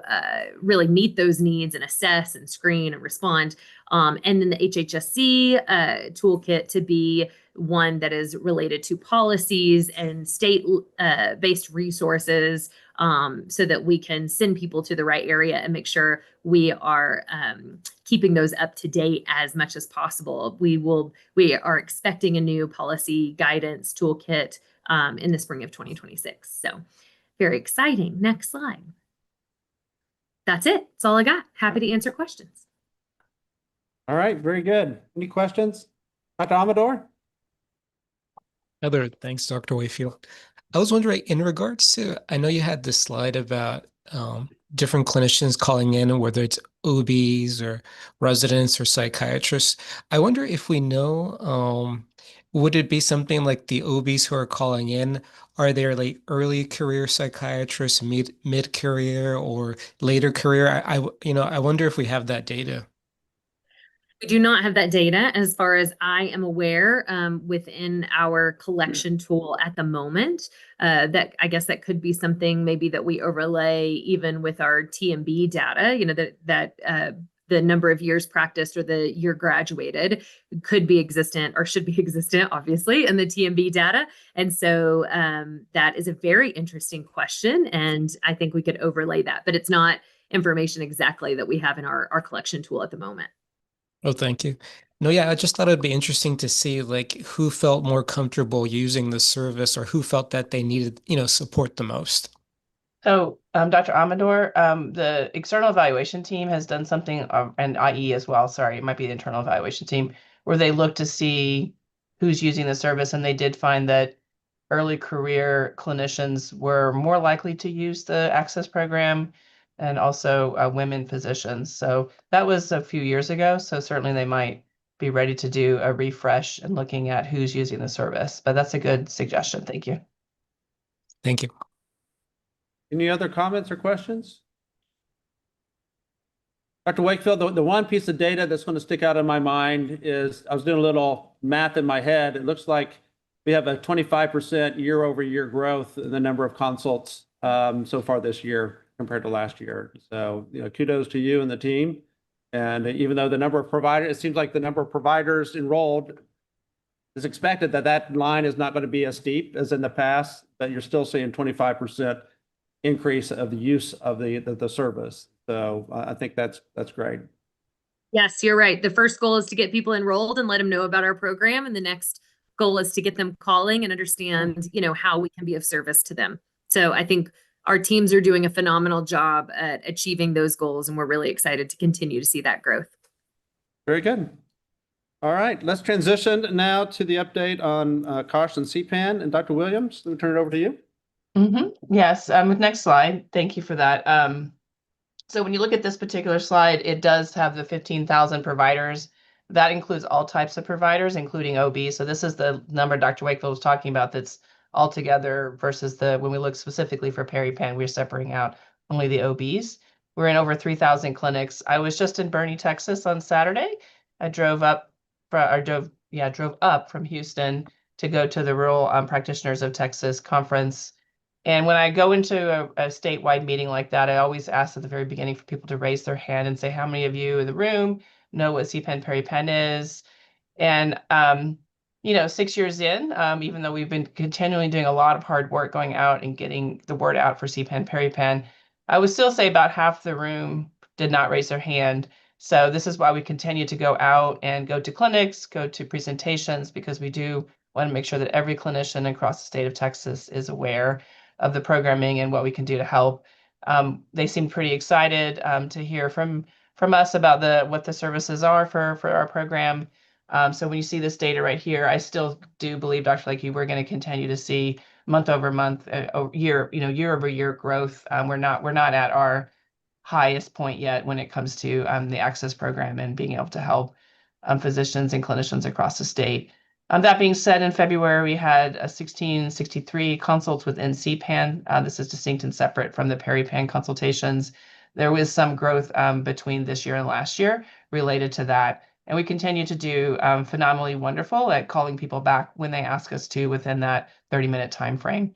really meet those needs and assess and screen and respond. And then the HHSC toolkit to be one that is related to policies and state-based resources so that we can send people to the right area and make sure we are keeping those up to date as much as possible. We are expecting a new policy guidance toolkit in the spring of 2026. So very exciting. Next slide. That's it. That's all I got. Happy to answer questions. All right, very good. Any questions? Dr. Amador? Heather, thanks, Dr. Wayfield. I was wondering, in regards to, I know you had this slide about different clinicians calling in, whether it's OBs or residents or psychiatrists. I wonder if we know, would it be something like the OBs who are calling in, are they like early career psychiatrists, mid-career or later career? I wonder if we have that data. We do not have that data as far as I am aware within our collection tool at the moment. That I guess that could be something maybe that we overlay even with our TMB data, that the number of years practiced or the year graduated could be existent or should be existent, obviously, in the TMB data. And so that is a very interesting question. And I think we could overlay that, but it's not information exactly that we have in our collection tool at the moment. Oh, thank you. No, yeah, I just thought it'd be interesting to see like who felt more comfortable using the service or who felt that they needed, support the most. So, Dr. Amador, the external evaluation team has done something, and IE as well, sorry, it might be the internal evaluation team, where they look to see who's using the service, and they did find that early career clinicians were more likely to use the access program and also women physicians. So that was a few years ago, so certainly they might be ready to do a refresh and looking at who's using the service. But that's a good suggestion. Thank you. Thank you. Any other comments or questions? Dr. Wakefield, the one piece of data that's going to stick out in my mind is I was doing a little math in my head. It looks like we have a 25% year-over-year growth in the number of consults so far this year compared to last year. So, kudos to you and the team. And even though the number of providers, it seems like the number of providers enrolled is expected that line is not going to be as steep as in the past, but you're still seeing 25% increase of the use of the service. So I think that's great. Yes, you're right. The first goal is to get people enrolled and let them know about our program. And the next goal is to get them calling and understand, how we can be of service to them. So I think our teams are doing a phenomenal job at achieving those goals, and we're really excited to continue to see that growth. Very good. All right, let's transition now to the update on COSH and CPAN. And Dr. Williams, let me turn it over to you. Yes, next slide. Thank you for that. So when you look at this particular slide, it does have the 15,000 providers. That includes all types of providers, including OB. So this is the number Dr. Wakefield was talking about that's all together versus when we look specifically for peri-pen, we're separating out only the OBs. We're in over 3,000 clinics. I was just in Boerne, Texas on Saturday. I drove up from Houston to go to the Rural Practitioners of Texas conference. And when I go into a statewide meeting like that, I always ask at the very beginning for people to raise their hand and say, how many of you in the room know what CPAN peri-pen is? And, 6 years in, even though we've been continually doing a lot of hard work going out and getting the word out for CPAN peri-pen, I would still say about half the room did not raise their hand. So this is why we continue to go out and go to clinics, go to presentations, because we do want to make sure that every clinician across the state of Texas is aware of the programming and what we can do to help. They seem pretty excited to hear from us about what the services are for our program. So when you see this data right here, I still do believe, Dr. Lakey, we're going to continue to see month over month, year over year growth. We're not at our highest point yet when it comes to the access program and being able to help physicians and clinicians across the state. That being said, in February, we had 1663 consults within CPAN. This is distinct and separate from the peri-pen consultations. There was some growth between this year and last year related to that. And we continue to do phenomenally wonderful at calling people back when they ask us to within that 30-minute time frame.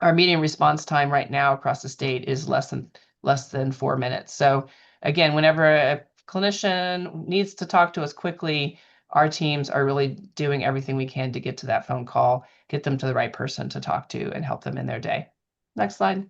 Our median response time right now across the state is less than 4 minutes. So again, whenever a clinician needs to talk to us quickly, our teams are really doing everything we can to get to that phone call, get them to the right person to talk to, and help them in their day. Next slide.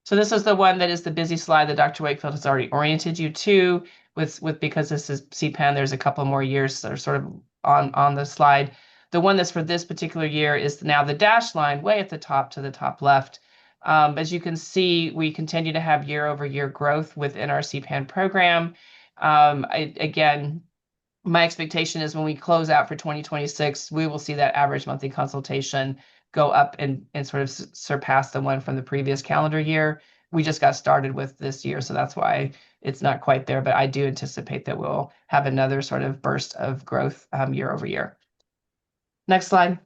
So this is the one that is the busy slide that Dr. Wakefield has already oriented you to. Because this is CPAN, there's a couple more years that are sort of on the slide. The one that's for this particular year is now the dashed line way at the top to the top left. As you can see, we continue to have year over year growth within our CPAN program. Again, my expectation is when we close out for 2026, we will see that average monthly consultation go up and sort of surpass the one from the previous calendar year. We just got started with this year, so that's why it's not quite there, but I do anticipate that we'll have another sort of burst of growth year over year. Next slide.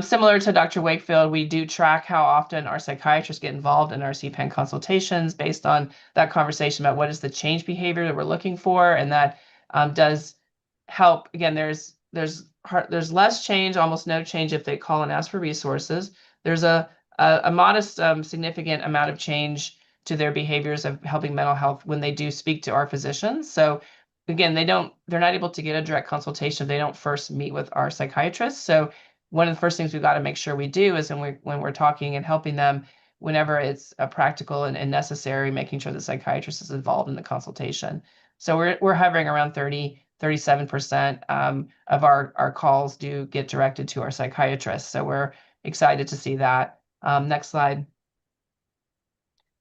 Similar to Dr. Wakefield, we do track how often our psychiatrists get involved in our CPAN consultations based on that conversation about what is the change behavior that we're looking for, and that does help. Again, there's less change, almost no change if they call and ask for resources. There's a modest, significant amount of change to their behaviors of helping mental health when they do speak to our physicians. So again, they're not able to get a direct consultation if they don't first meet with our psychiatrists. So one of the first things we've got to make sure we do is when we're talking and helping them, whenever it's practical and necessary, making sure the psychiatrist is involved in the consultation. So we're hovering around 37% of our calls do get directed to our psychiatrists. So we're excited to see that. Next slide.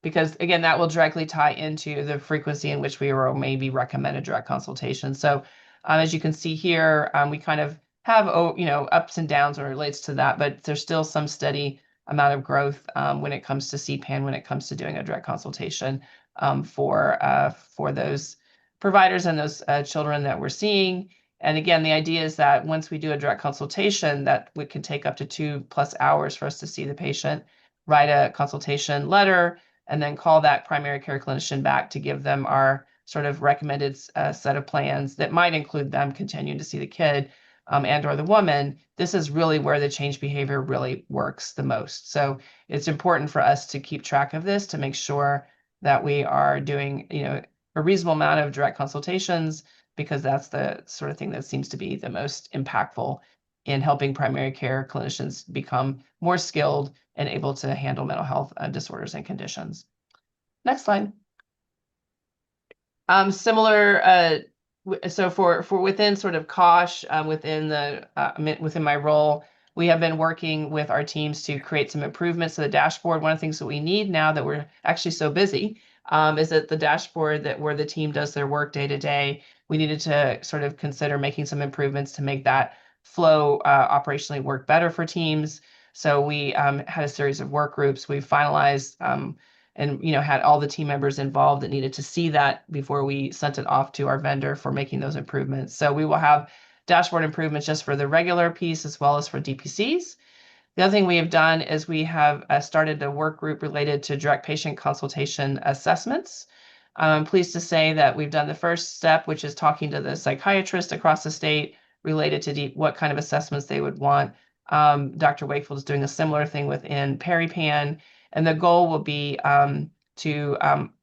Because again, that will directly tie into the frequency in which we will maybe recommend a direct consultation. So as you can see here, we kind of have ups and downs when it relates to that, but there's still some steady amount of growth when it comes to CPAN, when it comes to doing a direct consultation for those providers and those children that we're seeing. And again, the idea is that once we do a direct consultation, that we can take up to 2+ hours for us to see the patient, write a consultation letter, and then call that primary care clinician back to give them our sort of recommended set of plans that might include them continuing to see the kid and or the woman. This is really where the change behavior really works the most. So it's important for us to keep track of this to make sure that we are doing, a reasonable amount of direct consultations, because that's the sort of thing that seems to be the most impactful in helping primary care clinicians become more skilled and able to handle mental health disorders and conditions. Next slide. Similar, so for within sort of COSH, within my role, we have been working with our teams to create some improvements to the dashboard. One of the things that we need now that we're actually so busy is that the dashboard where the team does their work day to day, we needed to sort of consider making some improvements to make that flow operationally work better for teams. So we had a series of work groups. We finalized and had all the team members involved that needed to see that before we sent it off to our vendor for making those improvements. So we will have dashboard improvements just for the regular piece as well as for DPCs. The other thing we have done is we have started a work group related to direct patient consultation assessments. I'm pleased to say that we've done the first step, which is talking to the psychiatrist across the state related to what kind of assessments they would want. Dr. Wakefield is doing a similar thing within PeriPan, and the goal will be to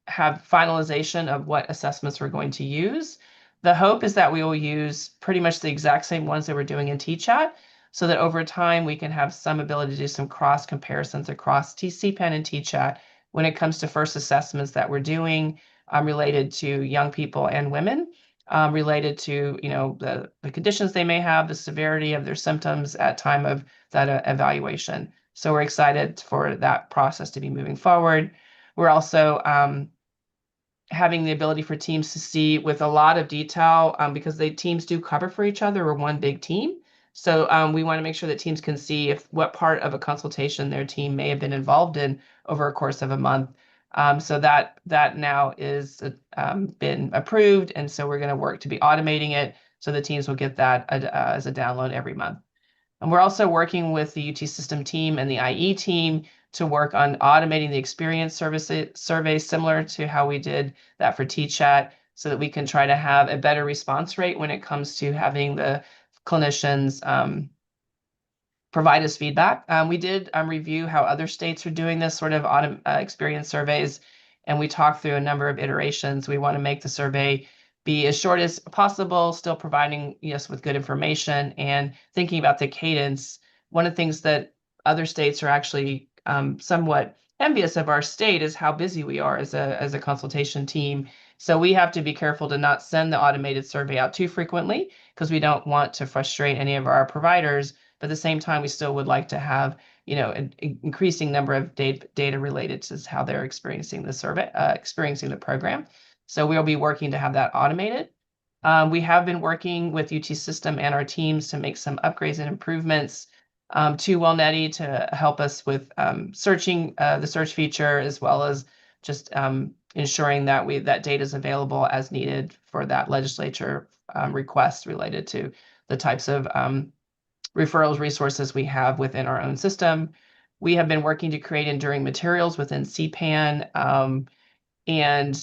have finalization of what assessments we're going to use. The hope is that we will use pretty much the exact same ones that we're doing in TChat, so that over time we can have some ability to do some cross comparisons across TCPen and TChat when it comes to first assessments that we're doing related to young people and women, related to the conditions they may have, the severity of their symptoms at time of that evaluation. So we're excited for that process to be moving forward. We're also having the ability for teams to see with a lot of detail because teams do cover for each other. We're one big team. So we want to make sure that teams can see what part of a consultation their team may have been involved in over a course of a month. So that now is been approved. And so we're going to work to be automating it so the teams will get that as a download every month. And we're also working with the UT system team and the IE team to work on automating the experience survey, similar to how we did that for TChat, so that we can try to have a better response rate when it comes to having the clinicians provide us feedback. We did review how other states are doing this sort of experience surveys, and we talked through a number of iterations. We want to make the survey be as short as possible, still providing us with good information and thinking about the cadence. One of the things that other states are actually somewhat envious of our state is how busy we are as a consultation team. So we have to be careful to not send the automated survey out too frequently, because we don't want to frustrate any of our providers. But at the same time, we still would like to have an increasing number of data related to how they're experiencing the survey, experiencing the program. So we'll be working to have that automated. We have been working with UT System and our teams to make some upgrades and improvements to Wellneti to help us with searching the search feature, as well as just ensuring that that data is available as needed for that legislature request related to the types of referrals resources we have within our own system. We have been working to create enduring materials within CPAN. And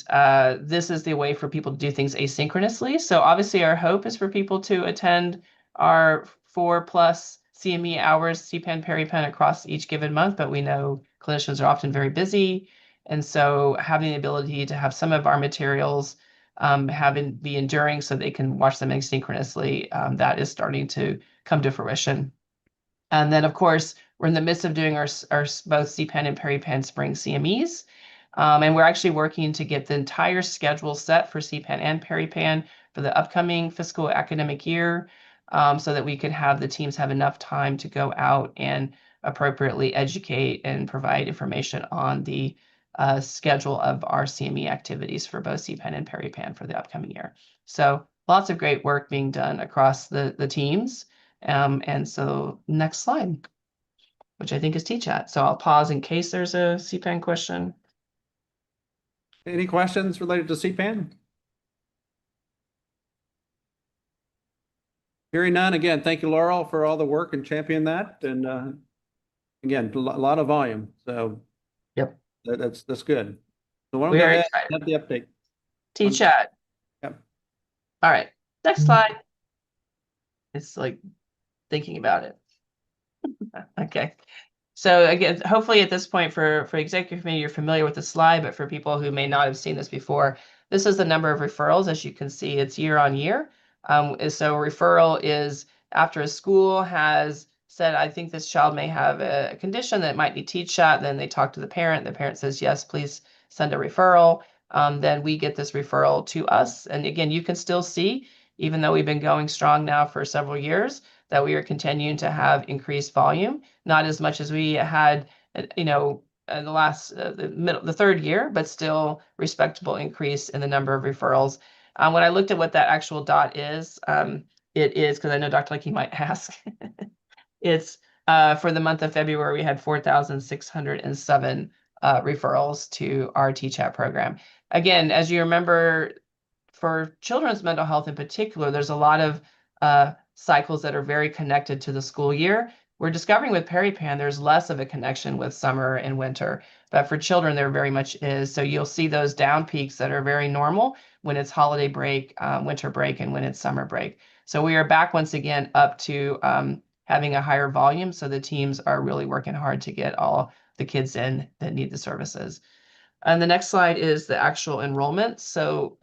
this is the way for people to do things asynchronously. So obviously our hope is for people to attend our 4+ CME hours, CPAN, PeriPan across each given month, but we know clinicians are often very busy. And so having the ability to have some of our materials be enduring so they can watch them asynchronously, that is starting to come to fruition. And then of course, we're in the midst of doing our both CPAN and PeriPan spring CMEs. And we're actually working to get the entire schedule set for CPAN and PeriPan for the upcoming fiscal academic year, so that we can have the teams have enough time to go out and appropriately educate and provide information on the schedule of our CME activities for both CPAN and PeriPan for the upcoming year. So lots of great work being done across the teams. And so next slide, which I think is TChat. So I'll pause in case there's a CPAN question. Any questions related to CPAN? Hearing none, again, thank you, Laurel, for all the work and championing that. And again, a lot of volume. So Yep. that's good. So why don't we We go are ahead excited. and have the update? T-chat. Yep. All right, next slide. It's like thinking about it. Okay. So again, hopefully at this point for executive committee, you're familiar with the slide, but for people who may not have seen this before, this is the number of referrals. As you can see, it's year on year. So referral is after a school has said, I think this child may have a condition that might need TCHAT, then they talk to the parent says, yes, please send a referral. Then we get this referral to us. And again, you can still see, even though we've been going strong now for several years, that we are continuing to have increased volume, not as much as we had, in the last, the third year, but still respectable increase in the number of referrals. When I looked at what that actual dot is, it is, because I know Dr. Leakey might ask, it's for the month of February, we had 4,607 referrals to our TCHAT program. Again, as you remember, for children's mental health in particular, there's a lot of cycles that are very connected to the school year. We're discovering with Peripan, there's less of a connection with summer and winter, but for children, there very much is. So you'll see those down peaks that are very normal when it's holiday break, winter break, and when it's summer break. So we are back once again up to having a higher volume. So the teams are really working hard to get all the kids in that need the services. And the next slide is the actual enrollment. So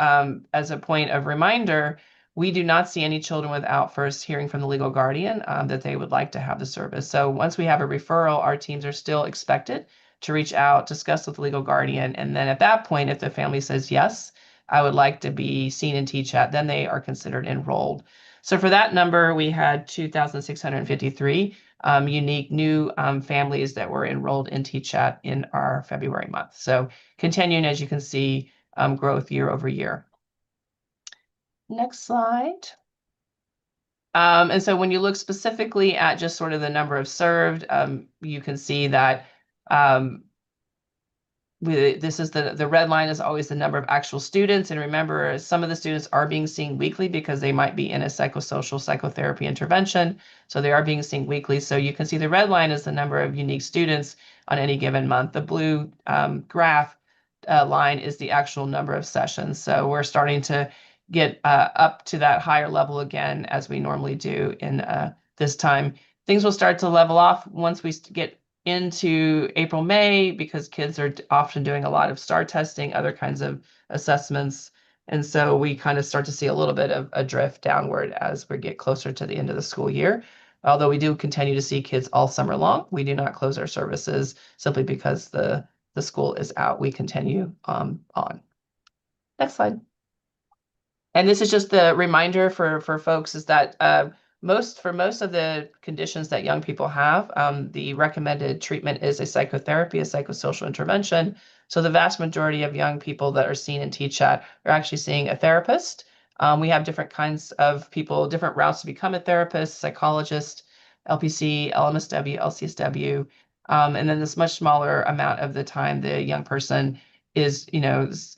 as a point of reminder, we do not see any children without first hearing from the legal guardian that they would like to have the service. So once we have a referral, our teams are still expected to reach out, discuss with the legal guardian. And then at that point, if the family says, yes, I would like to be seen in TCHAT, then they are considered enrolled. So for that number, we had 2,653 unique new families that were enrolled in TCHAT in our February month. So continuing, as you can see, growth year over year. Next slide. And so when you look specifically at just sort of the number of served, you can see that this is the red line is always the number of actual students. And remember, some of the students are being seen weekly because they might be in a psychosocial psychotherapy intervention. So they are being seen weekly. So you can see the red line is the number of unique students on any given month. The blue graph line is the actual number of sessions. So we're starting to get up to that higher level again, as we normally do in this time. Things will start to level off once we get into April, May, because kids are often doing a lot of STAR testing, other kinds of assessments. And so we kind of start to see a little bit of a drift downward as we get closer to the end of the school year. Although we do continue to see kids all summer long, we do not close our services simply because the school is out. We continue on. Next slide. And this is just the reminder for folks is that for most of the conditions that young people have, the recommended treatment is a psychotherapy, a psychosocial intervention. So the vast majority of young people that are seen in TCHAT are actually seeing a therapist. We have different kinds of people, different routes to become a therapist, psychologist, LPC, LMSW, LCSW. And then this much smaller amount of the time, the young person is,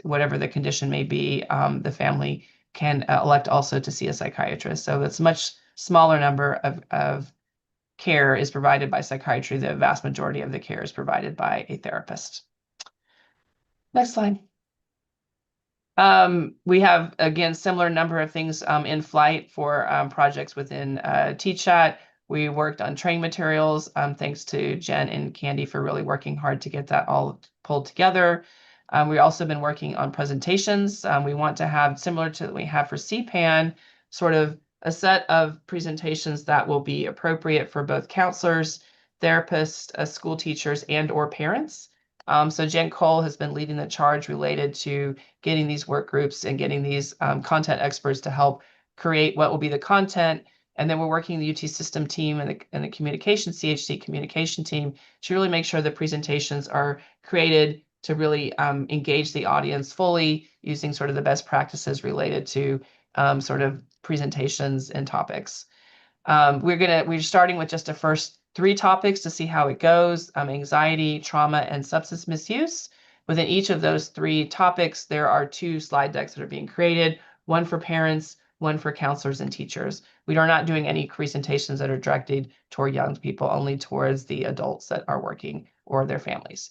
whatever the condition may be, the family can elect also to see a psychiatrist. So it's much smaller number of care is provided by psychiatry. The vast majority of the care is provided by a therapist. Next slide. We have, again, similar number of things in flight for projects within TCHAT. We worked on training materials. Thanks to Jen and Candy for really working hard to get that all pulled together. We've also been working on presentations. We want to have, similar to what we have for CPAN, sort of a set of presentations that will be appropriate for both counselors, therapists, school teachers, and or parents. So Jen Cole has been leading the charge related to getting these work groups and getting these content experts to help create what will be the content. And then we're working the UT system team and the communication, CHC communication team, to really make sure the presentations are created to really engage the audience fully using sort of the best practices related to sort of presentations and topics. We're starting with just the first 3 topics to see how it goes: anxiety, trauma, and substance misuse. Within each of those 3 topics, there are 2 slide decks that are being created, one for parents, one for counselors and teachers. We are not doing any presentations that are directed toward young people, only towards the adults that are working or their families.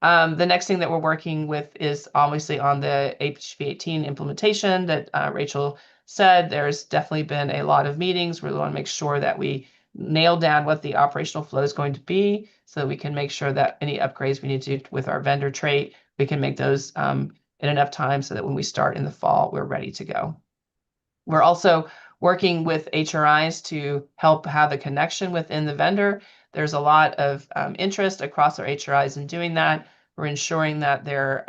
The next thing that we're working with is obviously on the HB18 implementation that Rachel said. There's definitely been a lot of meetings. We want to make sure that we nail down what the operational flow is going to be so that we can make sure that any upgrades we need to do with our vendor trait, we can make those in enough time so that when we start in the fall, we're ready to go. We're also working with HRIs to help have a connection within the vendor. There's a lot of interest across our HRIs in doing that. We're ensuring that their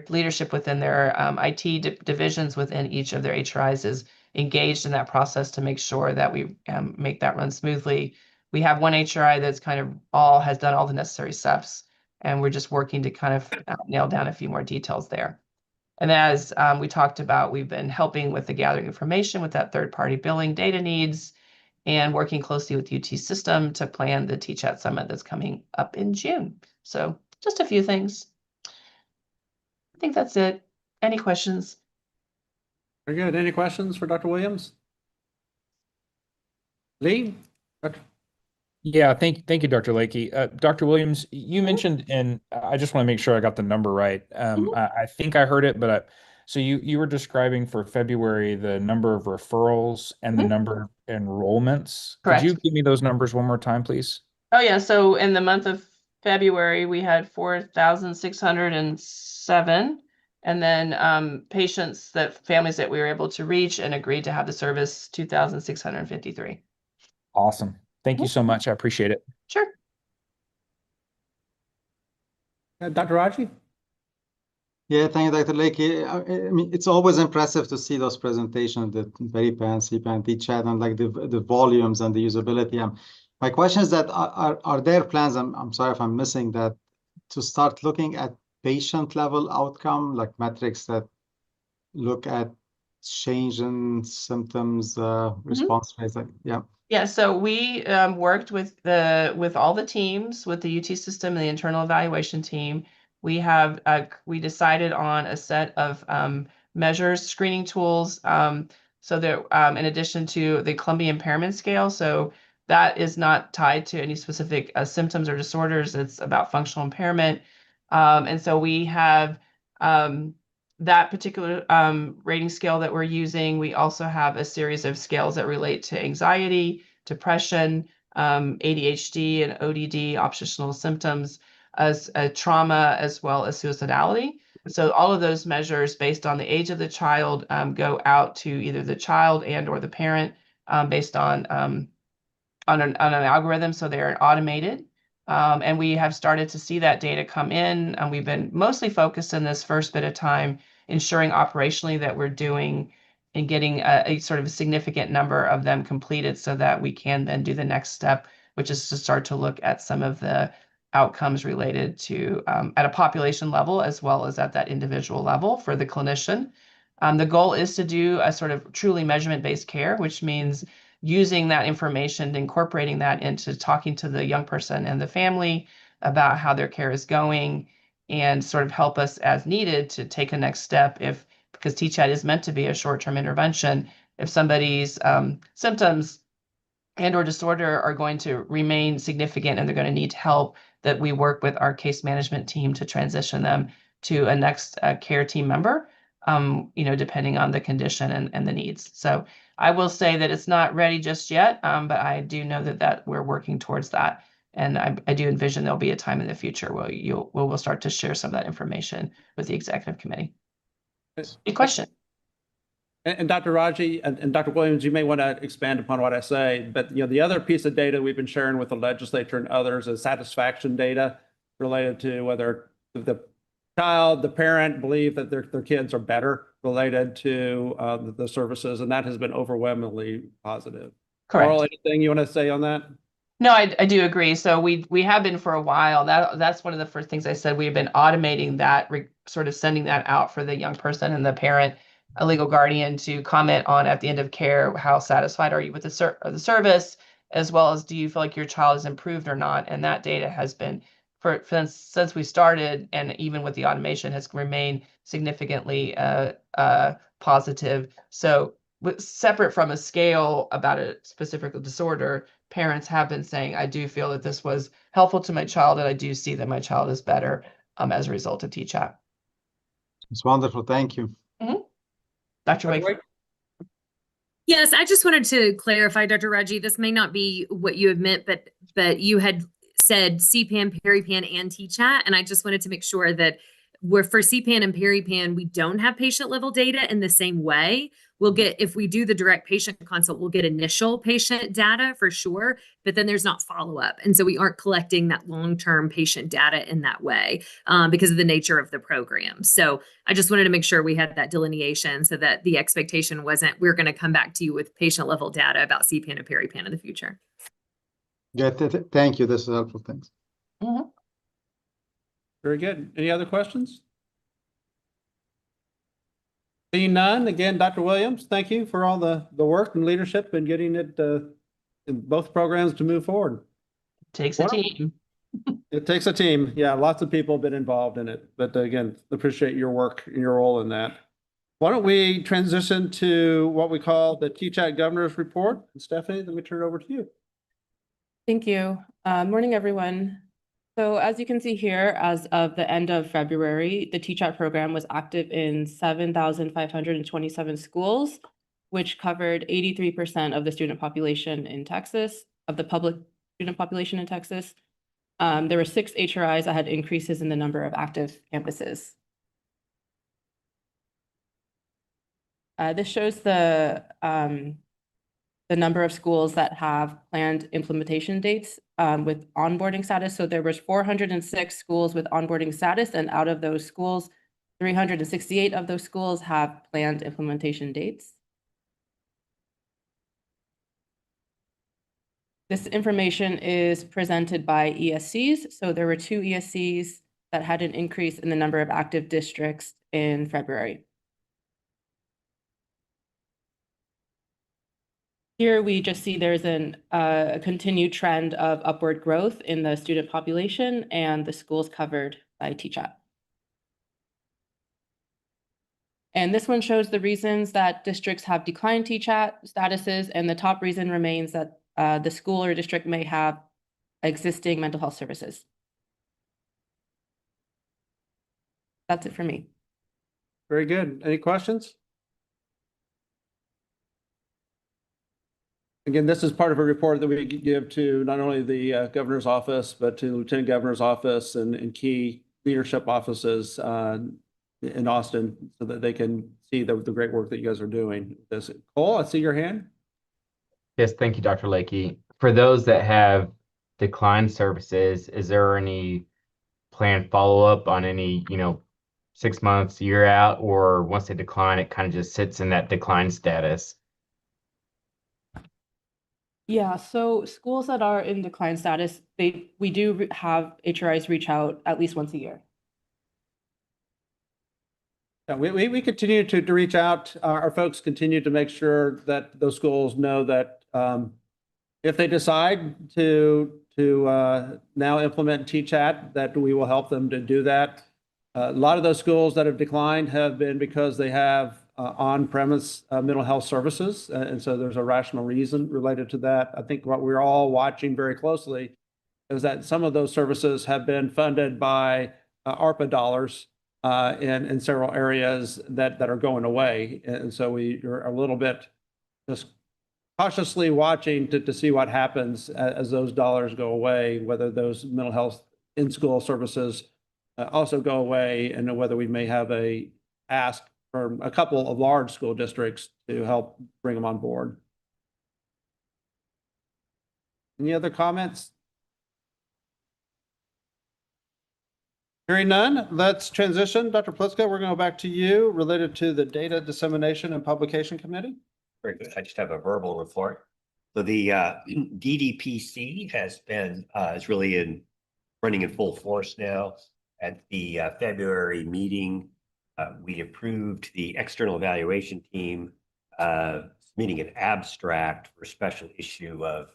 leadership within their IT divisions within each of their HRIs is engaged in that process to make sure that we make that run smoothly. We have one HRI that's kind of has done all the necessary steps, and we're just working to kind of nail down a few more details there. And as we talked about, we've been helping with the gathering information with that third-party billing data needs and working closely with UT System to plan the TChat Summit that's coming up in June. So just a few things. I think that's it. Any questions? Very good. Any questions for Dr. Williams? Lee? Yeah, thank you, Dr. Lakey. Dr. Williams, you mentioned, and I just want to make sure I got the number right. I think I heard it, but so you were describing for February the number of referrals and the number of enrollments. Correct. Could you give me those numbers one more time, please? Oh yeah, so in the month of February, we had 4,607, and then families that we were able to reach and agreed to have the service, 2,653. Awesome. Thank you so much. I appreciate it. Sure. Dr. Raji? Yeah, thank you, Dr. Lakey. I mean, it's always impressive to see those presentations, the very fancy chat, and like the volumes and the usability. My question is that are there plans? I'm sorry if I'm missing that, to start looking at patient level outcome, like metrics that look at change in symptoms, response rates. Like, yeah. Yeah, so we worked with all the teams, with the UT System and the internal evaluation team. We decided on a set of measures, screening tools, so that in addition to the Columbia Impairment Scale, so that is not tied to any specific symptoms or disorders. It's about functional impairment, and so we have that particular rating scale that we're using. We also have a series of scales that relate to anxiety, depression, ADHD and ODD, oppositional symptoms, as trauma, as well as suicidality. So all of those measures based on the age of the child go out to either the child and or the parent based on an algorithm. So they're automated. And we have started to see that data come in, and we've been mostly focused in this first bit of time ensuring operationally that we're doing and getting a sort of a significant number of them completed so that we can then do the next step, which is to start to look at some of the outcomes related to at a population level as well as at that individual level for the clinician. The goal is to do a sort of truly measurement-based care, which means using that information, incorporating that into talking to the young person and the family about how their care is going, and sort of help us as needed to take a next step because TChat is meant to be a short-term intervention. If somebody's symptoms and or disorder are going to remain significant and they're going to need help, that we work with our case management team to transition them to a next care team member, depending on the condition and the needs. So I will say that it's not ready just yet, but I do know that we're working towards that. And I do envision there'll be a time in the future where we'll start to share some of that information with the executive committee. Good question. And Dr. Raji and Dr. Williams, you may want to expand upon what I say, but the other piece of data we've been sharing with the legislature and others is satisfaction data related to whether the child, the parent believe that their kids are better related to the services, and that has been overwhelmingly positive. Correct. Carl, anything you want to say on that? No, I do agree. So we have been for a while. That's one of the first things I said. We've been automating that, sort of sending that out for the young person and the parent, a legal guardian, to comment on at the end of care, how satisfied are you with the service, as well as do you feel like your child has improved or not. And that data has been, since we started, and even with the automation, has remained significantly positive. So separate from a scale about a specific disorder, parents have been saying, I do feel that this was helpful to my child, and I do see that my child is better as a result of TChat. It's wonderful. Thank you. Dr. Wakefield. Yes, I just wanted to clarify, Dr. Raji, this may not be what you had meant, but you had said CPAN, PeriPAN, and TChat, and I just wanted to make sure that we're for CPAN and PeriPAN, we don't have patient level data in the same way. We'll get, if we do the direct patient consult, we'll get initial patient data for sure, but then there's not follow-up. And so we aren't collecting that long-term patient data in that way because of the nature of the program. So I just wanted to make sure we had that delineation so that the expectation wasn't, we're going to come back to you with patient level data about CPAN and PeriPAN in the future. Yeah, thank you. This is helpful. Thanks. Very good. Any other questions? Seeing none, again, Dr. Williams, thank you for all the work and leadership and getting it in both programs to move forward. Takes a team. It takes a team. Yeah, lots of people have been involved in it. But again, appreciate your work and your role in that. Why don't we transition to what we call the TChat Governor's Report? Stephanie, let me turn it over to you. Thank you. Morning, everyone. So as you can see here, as of the end of February, the TChat program was active in 7,527 schools, which covered 83% of the student population in Texas, of the public student population in Texas. There were 6 HRIs that had increases in the number of active campuses. This shows the number of schools that have planned implementation dates with onboarding status. So there was 406 schools with onboarding status, and out of those schools, 368 of those schools have planned implementation dates. This information is presented by ESCs. So there were 2 ESCs that had an increase in the number of active districts in February. Here we just see there's a continued trend of upward growth in the student population and the schools covered by TChat. And this one shows the reasons that districts have declined TChat statuses, and the top reason remains that the school or district may have existing mental health services. That's it for me. Very good. Any questions? Again, this is part of a report that we give to not only the governor's office, but to the lieutenant governor's office and key leadership offices in Austin so that they can see the great work that you guys are doing. Cole, I see your hand. Yes, thank you, Dr. Lakey. For those that have declined services, is there any planned follow-up on any, 6 months, year out, or once they decline, it kind of just sits in that decline status? Yeah, so schools that are in decline status, we do have HRIs reach out at least once a year. Yeah, we continue to reach out. Our folks continue to make sure that those schools know that if they decide to now implement TChat, that we will help them to do that. A lot of those schools that have declined have been because they have on-premise mental health services. And so there's a rational reason related to that. I think what we're all watching very closely is that some of those services have been funded by ARPA dollars in several areas that are going away. And so we are a little bit just cautiously watching to see what happens as those dollars go away, whether those mental health in-school services also go away, and whether we may have a ask from a couple of large school districts to help bring them on board. Any other comments? Hearing none, let's transition. Dr. Pliska, we're going to go back to you related to the Data Dissemination and Publication Committee. Very good. I just have a verbal report. So the DDPC has been is really running in full force now. At the February meeting, we approved the external evaluation team submitting an abstract for a special issue of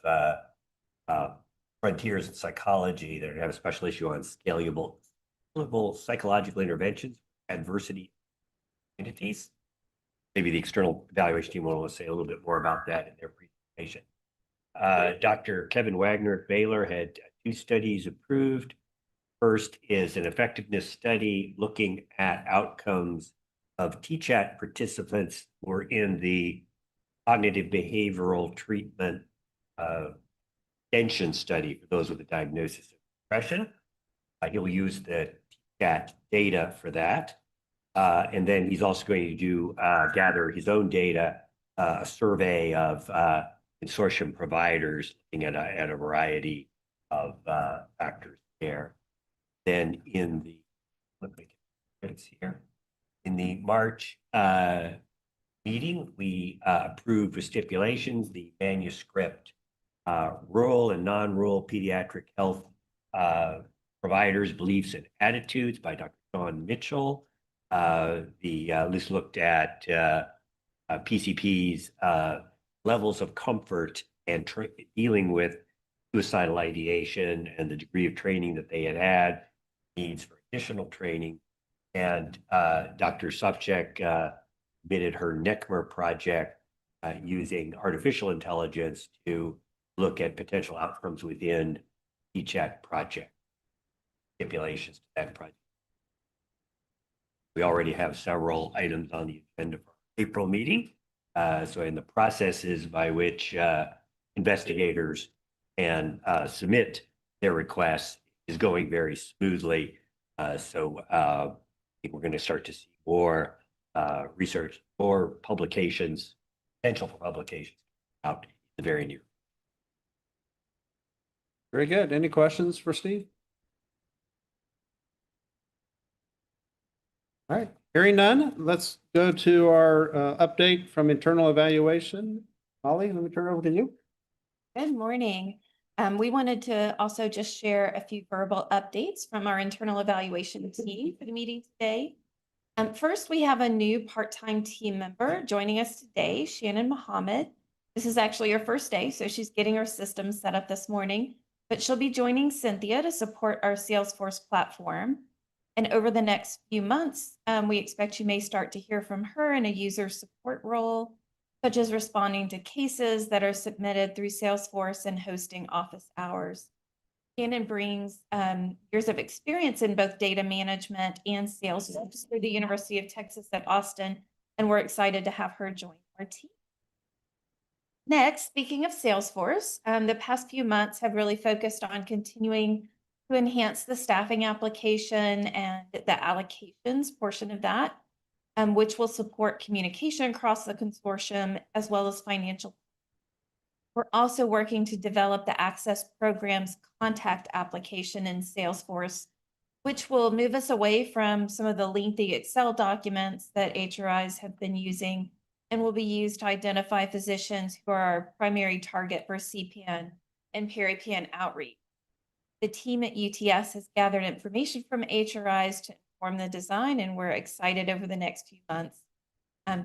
Frontiers in Psychology. They're going to have a special issue on scalable psychological interventions, adversity communities. maybe the external evaluation team will say a little bit more about that in their presentation. Dr. Kevin Wagner at Baylor had 2 studies approved. First is an effectiveness study looking at outcomes of TCHAT participants who are in the cognitive behavioral treatment extension study for those with a diagnosis of depression. He'll use the TCHAT data for that. And then he's also going to do gather his own data, a survey of consortium providers looking at a variety of factors there. Then in the, let me get it here. In the March meeting, we approved with stipulations the manuscript, rural and non-rural pediatric health providers' beliefs and attitudes by Dr. Sean Mitchell. This looked at PCP's levels of comfort and dealing with suicidal ideation and the degree of training that they had, needs for additional training. And Dr. Sobczak submitted her NECMR project using artificial intelligence to look at potential outcomes within TCHAT project, stipulations to that project. We already have several items on the agenda for April meeting. So in the processes by which investigators can submit their requests is going very smoothly. So I think we're going to start to see more research, more publications, potential for publications out in the very near. Very good. Any questions for Steve? All right, hearing none, let's go to our update from internal evaluation. Molly, let me turn it over to you. Good morning. We wanted to also just share a few verbal updates from our internal evaluation team for the meeting today. First, we have a new part-time team member joining us today, Shannon Muhammad. This is actually her first day, so she's getting her system set up this morning, but she'll be joining Cynthia to support our Salesforce platform. And over the next few months, we expect you may start to hear from her in a user support role, such as responding to cases that are submitted through Salesforce and hosting office hours. Shannon brings years of experience in both data management and sales through the University of Texas at Austin, and we're excited to have her join our team. Next, speaking of Salesforce, the past few months have really focused on continuing to enhance the staffing application and the allocations portion of that, which will support communication across the consortium as well as financial. We're also working to develop the Access Program's contact application in Salesforce, which will move us away from some of the lengthy Excel documents that HRIs have been using and will be used to identify physicians who are our primary target for CPN and peri-PN outreach. The team at UTS has gathered information from HRIs to inform the design, and we're excited over the next few months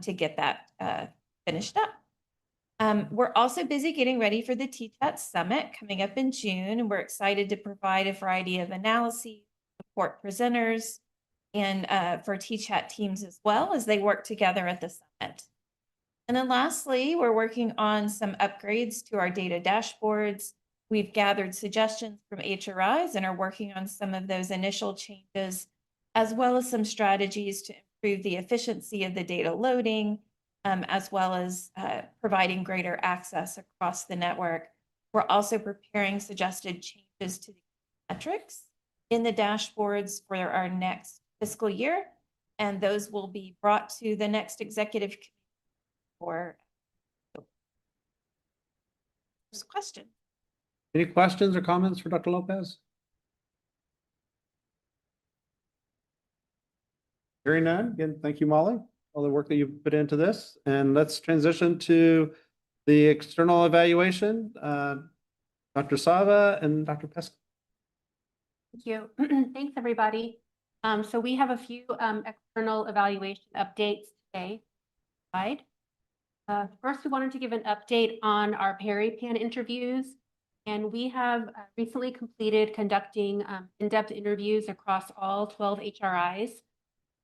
to get that finished up. We're also busy getting ready for the TCHAT Summit coming up in June, and we're excited to provide a variety of analyses, support presenters, and for TCHAT teams as well as they work together at the summit. And then lastly, we're working on some upgrades to our data dashboards. We've gathered suggestions from HRIs and are working on some of those initial changes, as well as some strategies to improve the efficiency of the data loading, as well as providing greater access across the network. We're also preparing suggested changes to the metrics in the dashboards for our next fiscal year, and those will be brought to the next executive committee for first question. Any questions or comments for Dr. Lopez? Hearing none. Again, thank you, Molly, all the work that you've put into this. And let's transition to the external evaluation. Dr. Sava and Dr. Pesca. Thank you. Thanks, everybody. So we have a few external evaluation updates today. First, we wanted to give an update on our peri-PN interviews. And we have recently completed conducting in-depth interviews across all 12 HRIs.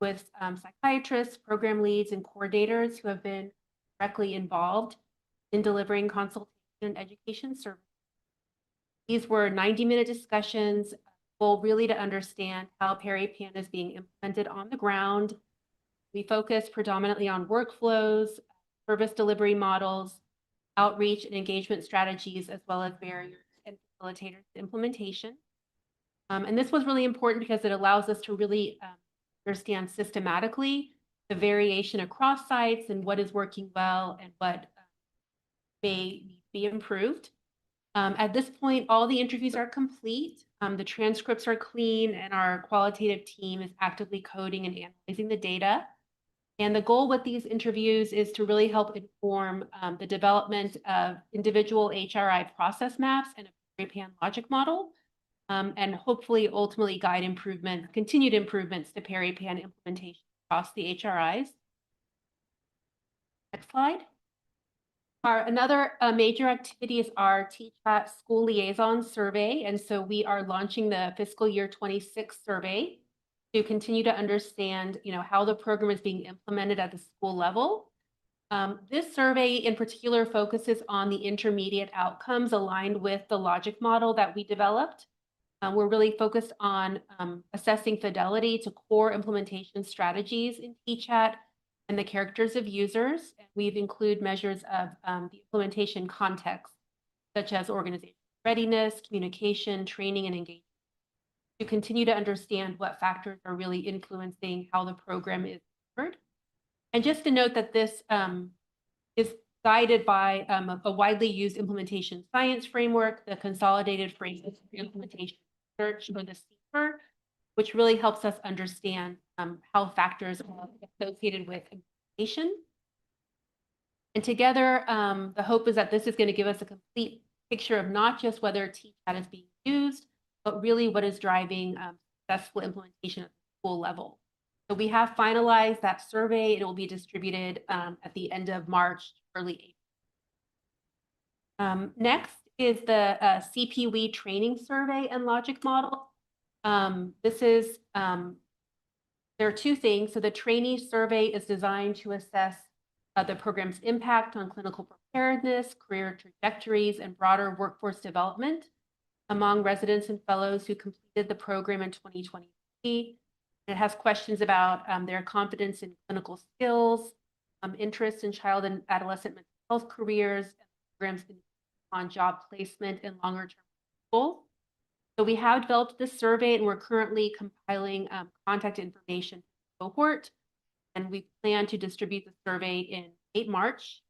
with psychiatrists, program leads, and coordinators who have been directly involved in delivering consultation and education services. These were 90-minute discussions, goal really to understand how PeriPan is being implemented on the ground. We focus predominantly on workflows, service delivery models, outreach and engagement strategies, as well as barriers and facilitators to implementation. And this was really important because it allows us to really understand systematically the variation across sites and what is working well and what may need to be improved. At this point, all the interviews are complete. The transcripts are clean, and our qualitative team is actively coding and analyzing the data. And the goal with these interviews is to really help inform the development of individual HRI process maps and a PeriPan logic model, and hopefully ultimately guide continued improvements to PeriPan implementation across the HRIs. Next slide. Another major activity is our TChat School Liaison Survey. And so we are launching the fiscal year 26 survey to continue to understand, how the program is being implemented at the school level. This survey in particular focuses on the intermediate outcomes aligned with the logic model that we developed. We're really focused on assessing fidelity to core implementation strategies in TChat and the characters of users. We've included measures of the implementation context, such as organizational readiness, communication, training, and engagement, to continue to understand what factors are really influencing how the program is delivered. And just to note that this is guided by a widely used implementation science framework, the Consolidated Framework for Implementation Research, or the CFR, which really helps us understand how factors are associated with implementation. And together, the hope is that this is going to give us a complete picture of not just whether TChat is being used, but really what is driving successful implementation at the school level. So we have finalized that survey. It will be distributed at the end of March, early April. Next is the CPW training survey and logic model. There are two things. So the trainee survey is designed to assess the program's impact on clinical preparedness, career trajectories, and broader workforce development among residents and fellows who completed the program in 2023. It has questions about their confidence in clinical skills, interest in child and adolescent mental health careers, and programs on job placement and longer-term goals. So we have developed this survey, and we're currently compiling contact information cohort, and we plan to distribute the survey in late March.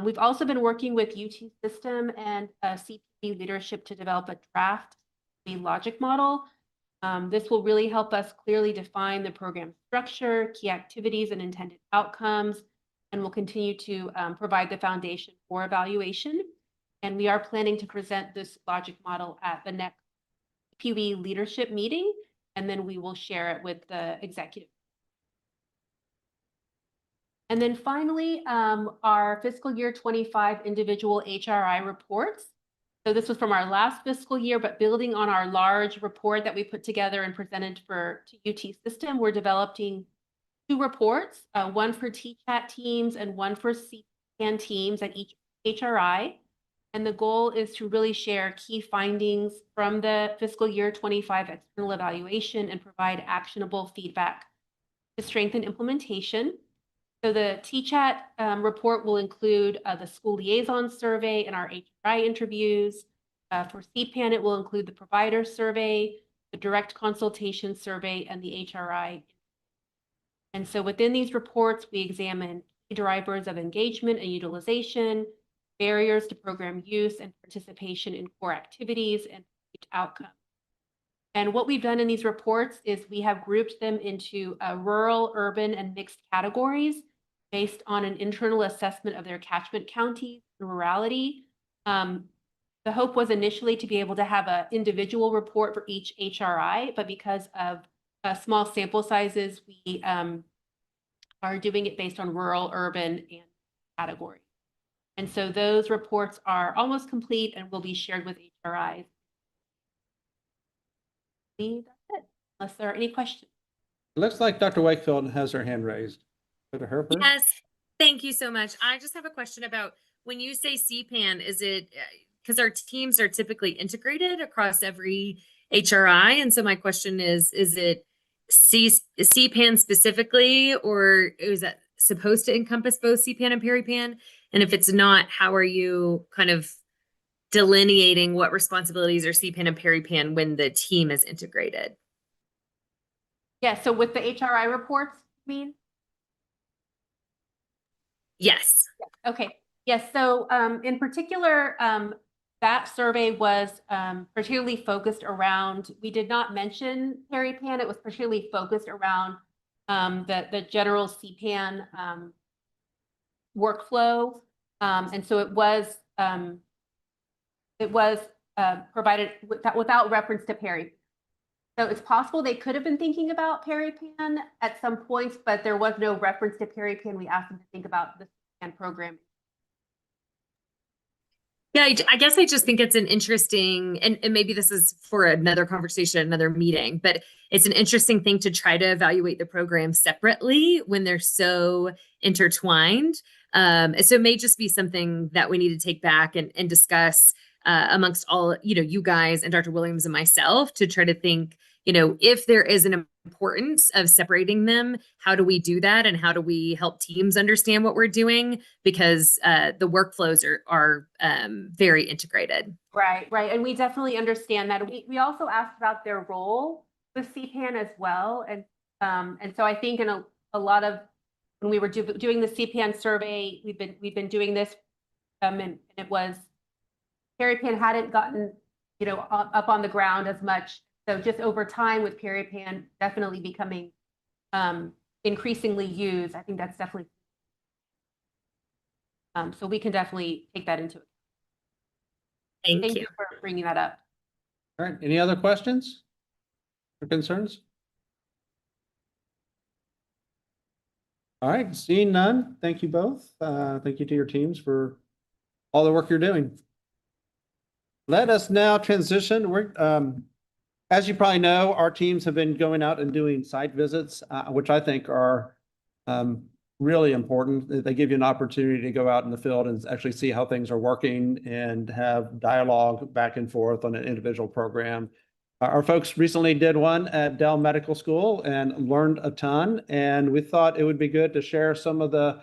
We've also been working with UT System and CPD leadership to develop a draft logic model. This will really help us clearly define the program structure, key activities, and intended outcomes, and will continue to provide the foundation for evaluation. And we are planning to present this logic model at the next PWE leadership meeting, and then we will share it with the executive. And then finally, our fiscal year 25 individual HRI reports. So this was from our last fiscal year, but building on our large report that we put together and presented to UT System, we're developing two reports, one for TChat teams and one for CPAN teams at each HRI. And the goal is to really share key findings from the fiscal year 25 external evaluation and provide actionable feedback to strengthen implementation. So the TChat report will include the school liaison survey and our HRI interviews. For CPAN, it will include the provider survey, the direct consultation survey, and the HRI. And so within these reports, we examine key drivers of engagement and utilization, barriers to program use and participation in core activities, and outcomes. And what we've done in these reports is we have grouped them into rural, urban, and mixed categories based on an internal assessment of their catchment counties and rurality. The hope was initially to be able to have an individual report for each HRI, but because of small sample sizes, we are doing it based on rural, urban, and category. And so those reports are almost complete and will be shared with HRIs. That's it, unless there are any questions. It looks like Dr. Wakefield has her hand raised. Go to her first. Yes, thank you so much. I just have a question about when you say CPAN, is it because our teams are typically integrated across every HRI? And so my question is it CPAN specifically, or is that supposed to encompass both CPAN and PeriPAN? And if it's not, how are you kind of delineating what responsibilities are CPAN and PeriPAN when the team is integrated? Yeah, so with the HRI reports, you mean? Yes. Okay, yes, so in particular, that survey was particularly focused around, we did not mention PeriPAN, it was particularly focused around the general CPAN workflow. And so it was provided without reference to PeriPAN. So it's possible they could have been thinking about PeriPAN at some points, but there was no reference to PeriPAN. We asked them to think about the CPAN program. Yeah, I guess I just think it's an interesting, and maybe this is for another conversation, another meeting, but it's an interesting thing to try to evaluate the program separately when they're so intertwined. So it may just be something that we need to take back and discuss amongst all, you guys and Dr. Williams and myself to try to think, if there is an importance of separating them, how do we do that? And how do we help teams understand what we're doing? Because the workflows are very integrated. Right. And we definitely understand that. We also asked about their role with CPAN as well. And so I think in a lot of, when we were doing the CPAN survey, we've been doing this, and it was, PeriPAN hadn't gotten, up on the ground as much. So just over time with PeriPAN definitely becoming increasingly used, I think that's definitely, so we can definitely take that into account. Thank you for bringing that up. All right, any other questions or concerns? All right, seeing none, thank you both. Thank you to your teams for all the work you're doing. Let us now transition. As you probably know, our teams have been going out and doing site visits, which I think are really important. They give you an opportunity to go out in the field and actually see how things are working and have dialogue back and forth on an individual program. Our folks recently did one at Dell Medical School and learned a ton, and we thought it would be good to share some of the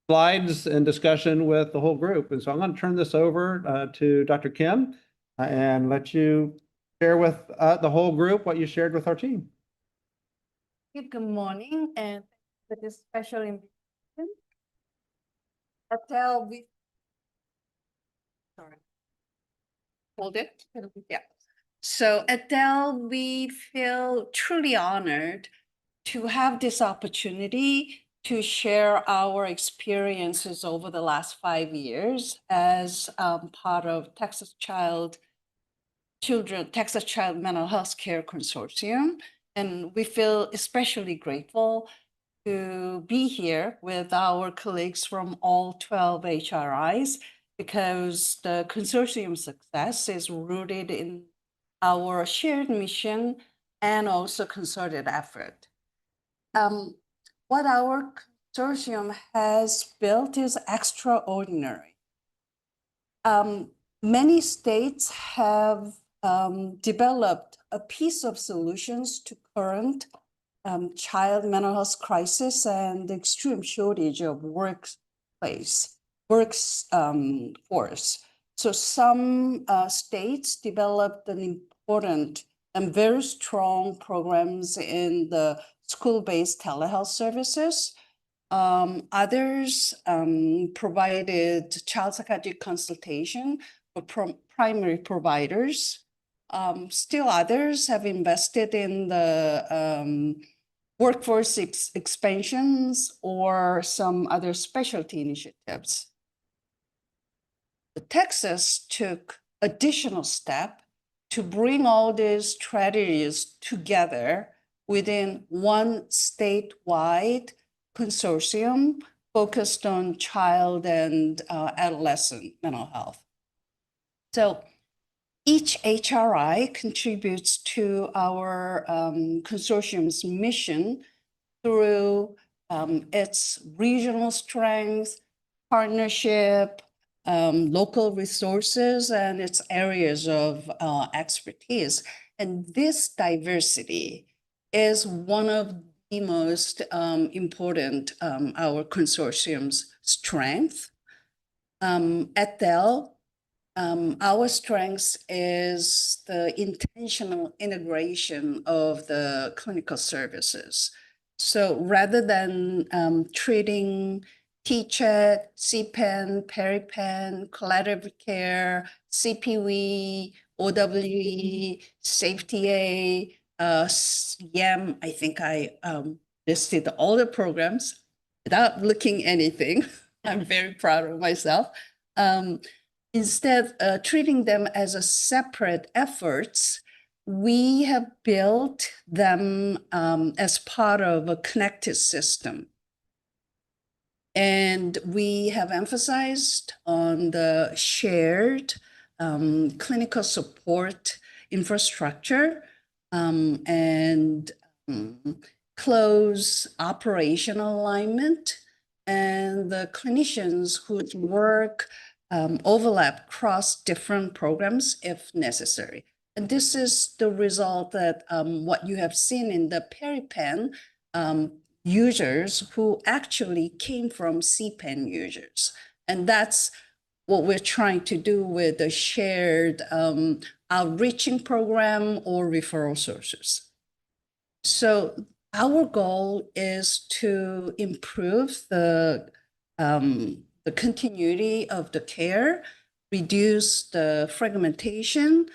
slides and discussion with the whole group. And so I'm going to turn this over to Dr. Kim and let you share with the whole group what you shared with our team. Good morning, and for this special invitation. Hold it. Yeah. So at Dell, we feel truly honored to have this opportunity to share our experiences over the last 5 years as part of Texas Child Mental Health Care Consortium. And we feel especially grateful to be here with our colleagues from all 12 HRIs, because the consortium success is rooted in our shared mission and also concerted effort. What our consortium has built is extraordinary. Many states have developed a piece of solutions to current child mental health crisis and the extreme shortage of workforce. So some states developed an important and very strong programs in the school-based telehealth services. Others provided child psychiatric consultation for primary providers. Still others have invested in the workforce expansions or some other specialty initiatives. Texas took additional step to bring all these strategies together within one statewide consortium focused on child and adolescent mental health. So Each HRI contributes to our consortium's mission through its regional strengths, partnership, local resources, and its areas of expertise. And this diversity is one of the most important our consortium's strength. At Dell, our strength is the intentional integration of the clinical services. So rather than treating TCHAT, CPEN, PeriPen, collaborative care, CPW, OWE, Safety A, YAM, I think I listed all the programs without looking anything. I'm very proud of myself. Instead of treating them as a separate efforts, we have built them as part of a connected system. And we have emphasized on the shared clinical support infrastructure and close operational alignment, and the clinicians whose work overlap across different programs if necessary. And this is the result that what you have seen in the PeriPen users who actually came from CPEN users. And that's what we're trying to do with the shared outreaching program or referral sources. So our goal is to improve the continuity of the care, reduce the fragmentation,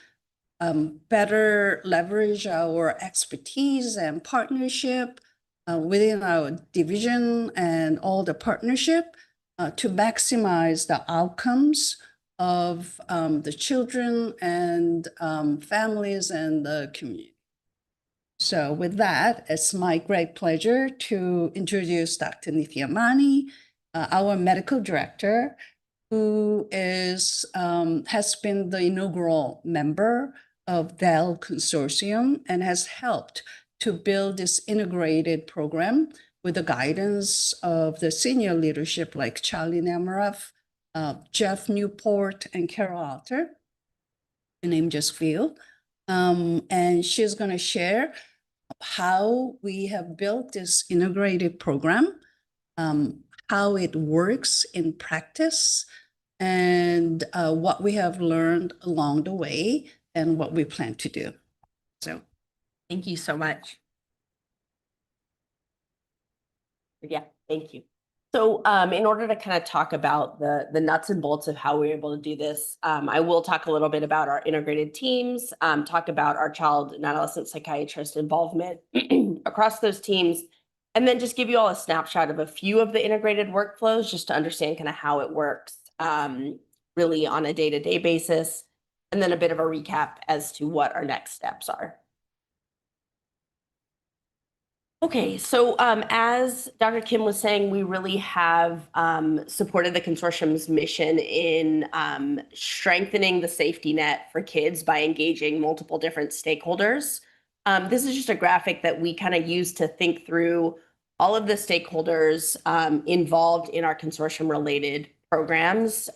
better leverage our expertise and partnership within our division and all the partnership to maximize the outcomes of the children and families and the community. So with that, it's my great pleasure to introduce Dr. Nithya Mani, our medical director, who is has been the inaugural member of Dell Consortium and has helped to build this integrated program with the guidance of the senior leadership like Charlie Namaroff, Jeff Newport, and Carol Alter, the name just feel. And she's going to share how we have built this integrated program, how it works in practice, and what we have learned along the way and what we plan to do. So thank you so much. Yeah, thank you. So in order to kind of talk about the nuts and bolts of how we're able to do this, I will talk a little bit about our integrated teams, talk about our child and adolescent psychiatrist involvement across those teams, and then just give you all a snapshot of a few of the integrated workflows just to understand kind of how it works really on a day-to-day basis, and then a bit of a recap as to what our next steps are. Okay, so as Dr. Kim was saying, we really have supported the consortium's mission in strengthening the safety net for kids by engaging multiple different stakeholders. This is just a graphic that we kind of use to think through all of the stakeholders involved in our consortium-related programs.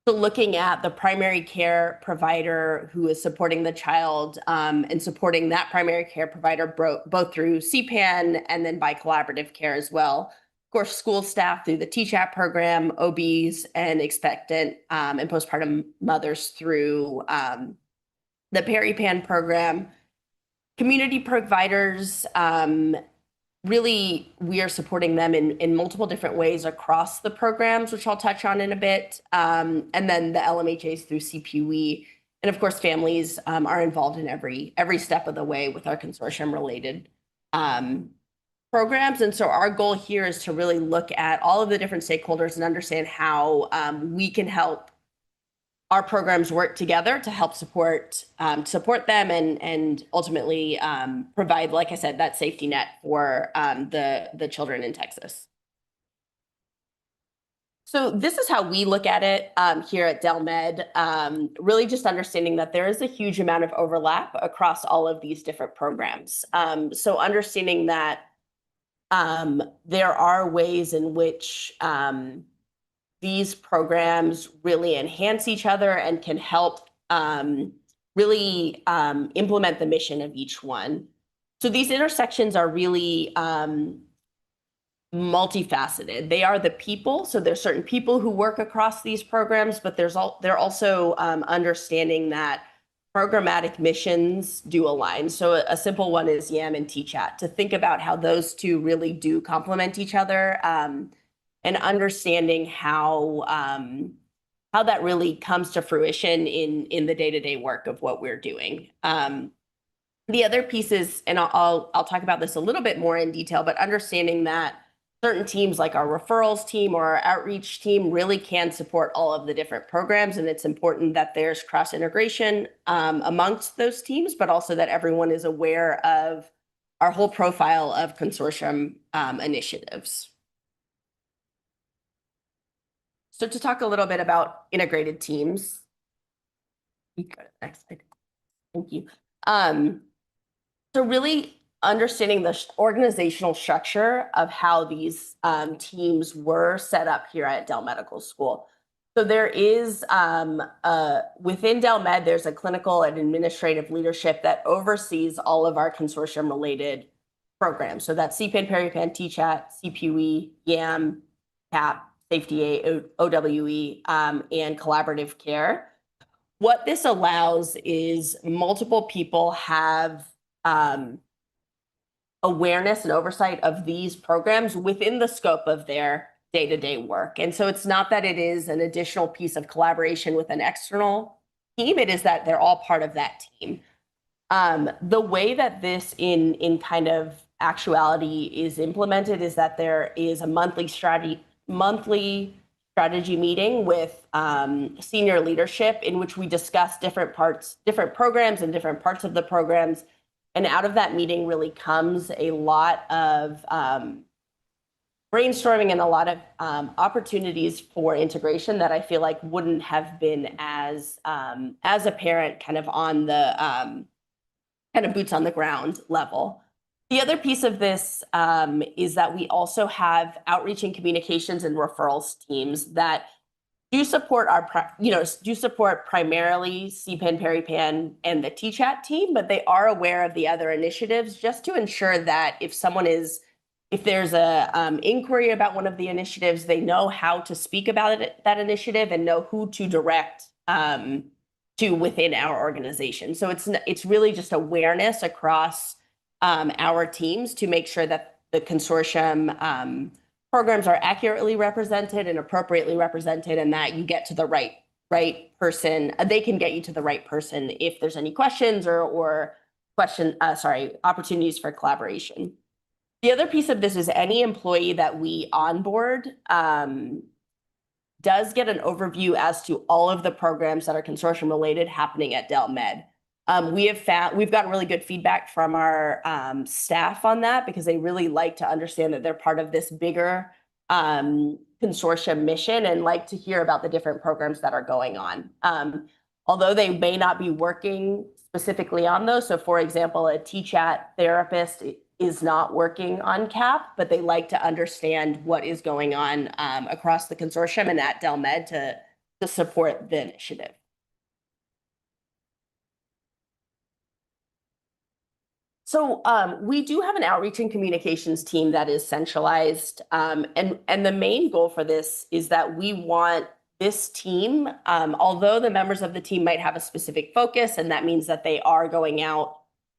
So looking at the primary care provider who is supporting the child and supporting that primary care provider both through CPAN and then by collaborative care as well. Of course, school staff through the TCHAT program, OBs and expectant and postpartum mothers through the PeriPan program. Community providers, really, we are supporting them in multiple different ways across the programs, which I'll touch on in a bit. And then the LMHAs through CPUE. And of course, families are involved in every step of the way with our consortium-related programs. And so our goal here is to really look at all of the different stakeholders and understand how we can help our programs work together to help support them and ultimately provide, like I said, that safety net for the children in Texas. So this is how we look at it here at Delmed, really just understanding that there is a huge amount of overlap across all of these different programs. So understanding that there are ways in which these programs really enhance each other and can help really implement the mission of each one. So these intersections are really multifaceted. They are the people. So there's certain people who work across these programs, but they're also understanding that programmatic missions do align. So a simple one is YAM and TChat, to think about how those two really do complement each other, and understanding how that really comes to fruition in the day-to-day work of what we're doing. The other pieces, and I'll talk about this a little bit more in detail, but understanding that certain teams like our referrals team or our outreach team really can support all of the different programs. And it's important that there's cross integration amongst those teams, but also that everyone is aware of our whole profile of consortium initiatives. So to talk a little bit about integrated teams, you go to the next slide. Thank you. So really understanding the organizational structure of how these teams were set up here at Dell Medical School. So there is, within Dell Med, there's a clinical and administrative leadership that oversees all of our consortium related programs. So that's CPAN, PeriPAN, TChat, CPUE, YAM, CAP, Safety A, OWE, and collaborative care. What this allows is multiple people have awareness and oversight of these programs within the scope of their day-to-day work. And so it's not that it is an additional piece of collaboration with an external team, it is that they're all part of that team. The way that this in kind of actuality is implemented is that there is a monthly strategy meeting with senior leadership in which we discuss different programs and different parts of the programs. And out of that meeting really comes a lot of brainstorming and a lot of opportunities for integration that I feel like wouldn't have been as apparent kind of on the kind of boots on the ground level. The other piece of this is that we also have outreach and communications and referrals teams that do support primarily CPAN, PeriPAN, and the TChat team, but they are aware of the other initiatives just to ensure that if there's a inquiry about one of the initiatives, they know how to speak about that initiative and know who to direct to within our organization. So it's really just awareness across our teams to make sure that the consortium programs are accurately represented and appropriately represented, and that you get to the right person. They can get you to the right person if there's any questions or opportunities for collaboration. The other piece of this is any employee that we onboard does get an overview as to all of the programs that are consortium related happening at Dell Med. We've gotten really good feedback from our staff on that because they really like to understand that they're part of this bigger consortium mission and like to hear about the different programs that are going on. Although they may not be working specifically on those. So for example, a TChat therapist is not working on CAP, but they like to understand what is going on across the consortium and at Dell Med to support the initiative. So we do have an outreach and communications team that is centralized. And the main goal for this is that we want this team, although the members of the team might have a specific focus, and that means that they are going out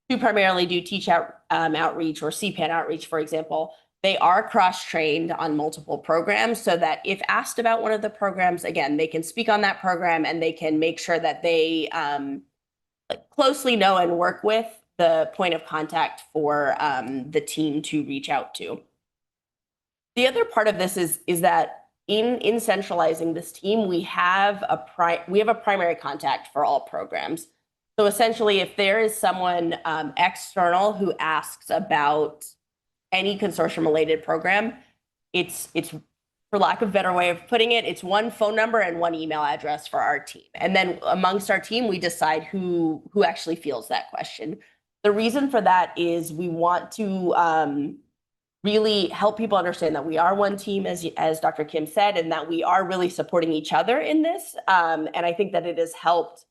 to primarily do TChat outreach or CPAN outreach, for example, they are cross-trained on multiple programs so that if asked about one of the programs, again, they can speak on that program and they can make sure that they closely know and work with the point of contact for the team to reach out to. The other part of this is that in centralizing this team, we have a primary contact for all programs. So essentially, if there is someone external who asks about any consortium related program, it's for lack of a better way of putting it, it's one phone number and one email address for our team. And then amongst our team, we decide who actually fields that question. The reason for that is we want to really help people understand that we are one team, as Dr. Kim said, and that we are really supporting each other in this. And I think that it has helped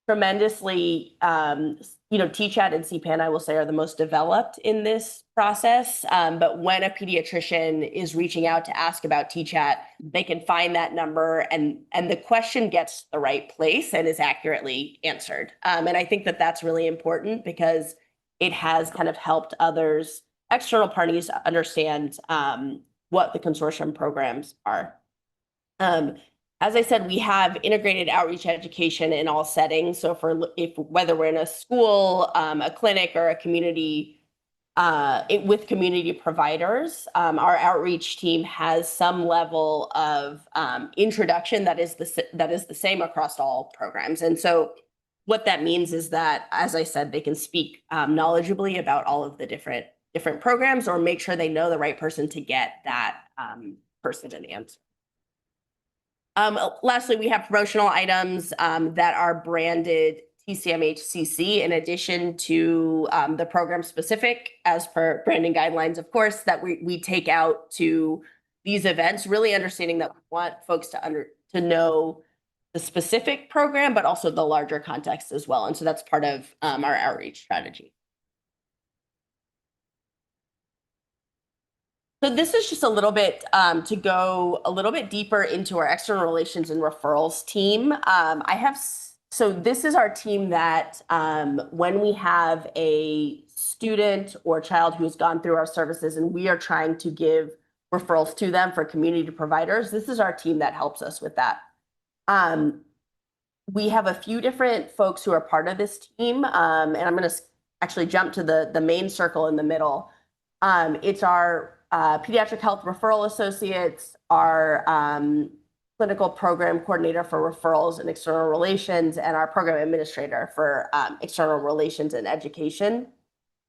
tremendously. TChat and CPAN, I will say, are the most developed in this process. But when a pediatrician is reaching out to ask about TChat, they can find that number and the question gets the right place and is accurately answered. And I think that that's really important because it has kind of helped others, external parties, understand what the consortium programs are. As I said, we have integrated outreach education in all settings. So whether we're in a school, a clinic, or a community with community providers, our outreach team has some level of introduction that is the same across all programs. And so what that means is that, as I said, they can speak knowledgeably about all of the different programs, or make sure they know the right person to get that person an answer. Lastly, we have promotional items that are branded TCMHCC in addition to the program specific, as per branding guidelines, of course, that we take out to these events, really understanding that we want folks to know the specific program, but also the larger context as well. And so that's part of our outreach strategy. So this is just a little bit to go a little bit deeper into our external relations and referrals team. So this is our team that when we have a student or child who's gone through our services and we are trying to give referrals to them for community providers, this is our team that helps us with that. We have a few different folks who are part of this team, and I'm going to actually jump to the main circle in the middle. It's our pediatric health referral associates, our clinical program coordinator for referrals and external relations, and our program administrator for external relations and education.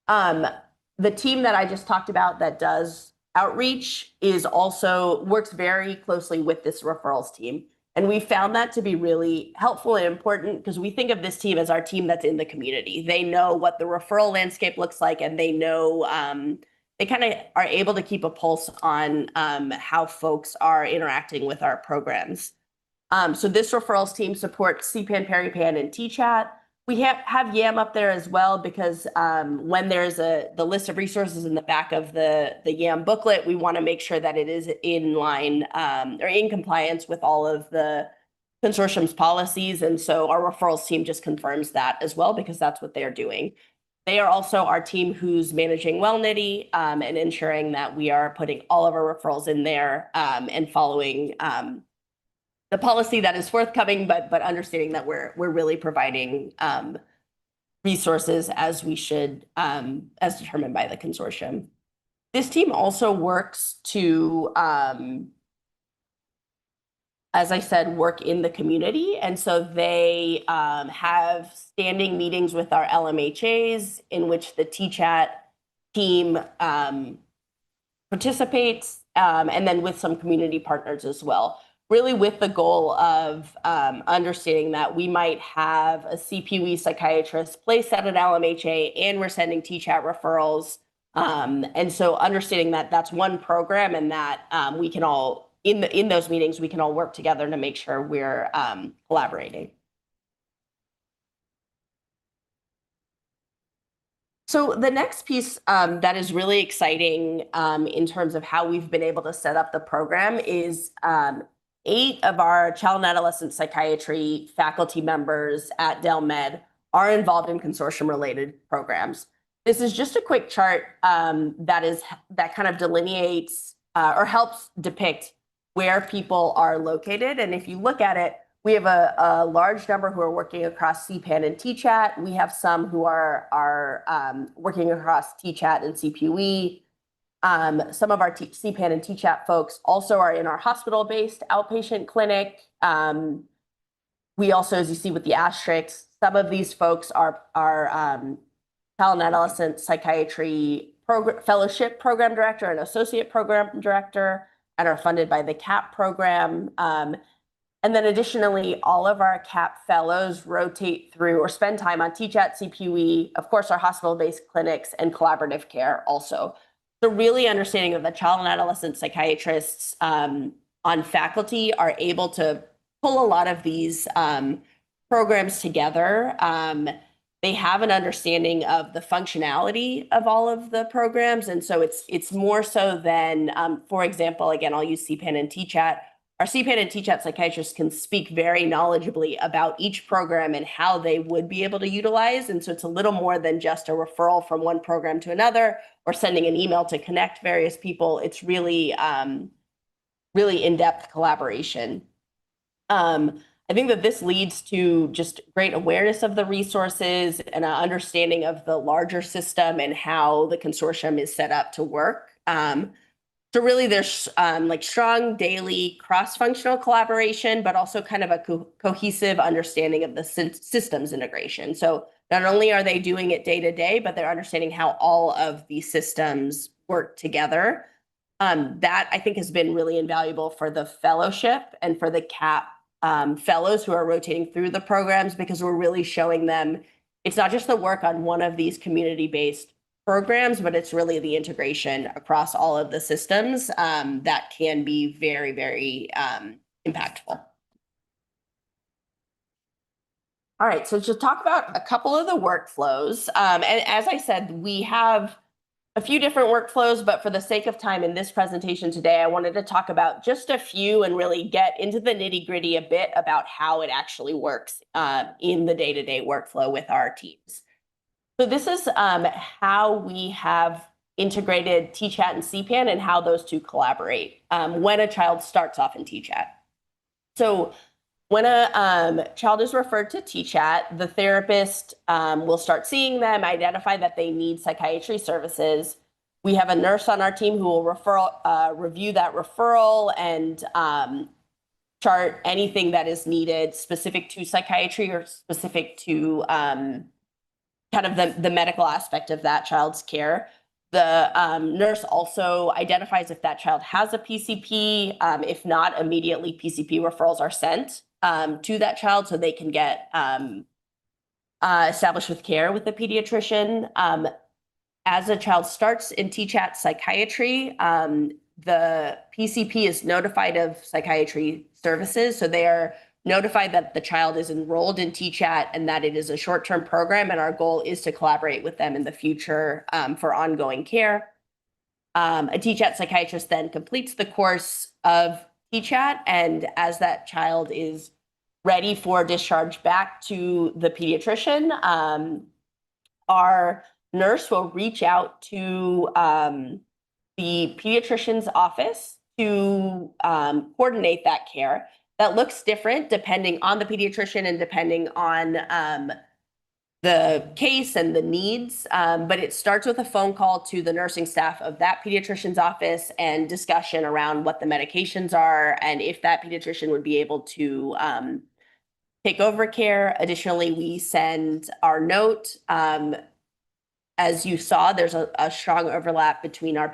The team that I just talked about that does outreach works very closely with this referrals team. And we found that to be really helpful and important because we think of this team as our team that's in the community. They know what the referral landscape looks like, and they know they kind of are able to keep a pulse on how folks are interacting with our programs. So this referrals team supports CPAN, PeriPAN, and TChat. We have YAM up there as well because when there's the list of resources in the back of the YAM booklet, we want to make sure that it is in line or in compliance with all of the consortium's policies. And so our referrals team just confirms that as well because that's what they're doing. They are also our team who's managing Wellnitty and ensuring that we are putting all of our referrals in there and following the policy that is forthcoming, but understanding that we're really providing resources as we should, as determined by the consortium. This team also works to, as I said, work in the community. And so they have standing meetings with our LMHAs in which the TChat team participates, and then with some community partners as well. Really with the goal of understanding that we might have a CPW psychiatrist placed at an LMHA and we're sending TChat referrals. And so understanding that that's one program and that we can all, in those meetings, we can all work together to make sure we're collaborating. So the next piece that is really exciting in terms of how we've been able to set up the program is 8 of our child and adolescent psychiatry faculty members at Del Med are involved in consortium-related programs. This is just a quick chart that kind of delineates or helps depict where people are located. And if you look at it, we have a large number who are working across CPAN and TChat. We have some who are working across TChat and CPUE. Some of our CPAN and TChat folks also are in our hospital-based outpatient clinic. We also, as you see with the asterisks, some of these folks are child and adolescent psychiatry fellowship program director and associate program director. and are funded by the CAP program. And then additionally, all of our CAP fellows rotate through or spend time on TChat, CPUE, of course, our hospital-based clinics and collaborative care also. So really understanding of the child and adolescent psychiatrists on faculty are able to pull a lot of these programs together. They have an understanding of the functionality of all of the programs. And so it's more so than, for example, again, I'll use CPAN and TChat. Our CPAN and TChat psychiatrists can speak very knowledgeably about each program and how they would be able to utilize. And so it's a little more than just a referral from one program to another or sending an email to connect various people. It's really, really in-depth collaboration. I think that this leads to just great awareness of the resources and an understanding of the larger system and how the consortium is set up to work. So really there's like strong daily cross-functional collaboration, but also kind of a cohesive understanding of the systems integration. So not only are they doing it day to day, but they're understanding how all of these systems work together. That I think has been really invaluable for the fellowship and for the CAP fellows who are rotating through the programs, because we're really showing them it's not just the work on one of these community-based programs, but it's really the integration across all of the systems that can be very, very impactful. All right, so to talk about a couple of the workflows, and as I said, we have a few different workflows, but for the sake of time in this presentation today, I wanted to talk about just a few and really get into the nitty-gritty a bit about how it actually works in the day-to-day workflow with our teams. So this is how we have integrated TChat and CPAN and how those two collaborate when a child starts off in TChat. So when a child is referred to TChat, the therapist will start seeing them, identify that they need psychiatry services. We have a nurse on our team who will review that referral and chart anything that is needed specific to psychiatry or specific to kind of the medical aspect of that child's care. The nurse also identifies if that child has a PCP. If not, immediately PCP referrals are sent to that child so they can get established with care with the pediatrician. As a child starts in TChat psychiatry, the PCP is notified of psychiatry services. So they are notified that the child is enrolled in TChat and that it is a short-term program, and our goal is to collaborate with them in the future for ongoing care. A TChat psychiatrist then completes the course of TChat, and as that child is ready for discharge back to the pediatrician, our nurse will reach out to the pediatrician's office to coordinate that care. That looks different depending on the pediatrician and depending on the case and the needs, but it starts with a phone call to the nursing staff of that pediatrician's office and discussion around what the medications are and if that pediatrician would be able to take over care. Additionally, we send our note. As you saw, there's a strong overlap between our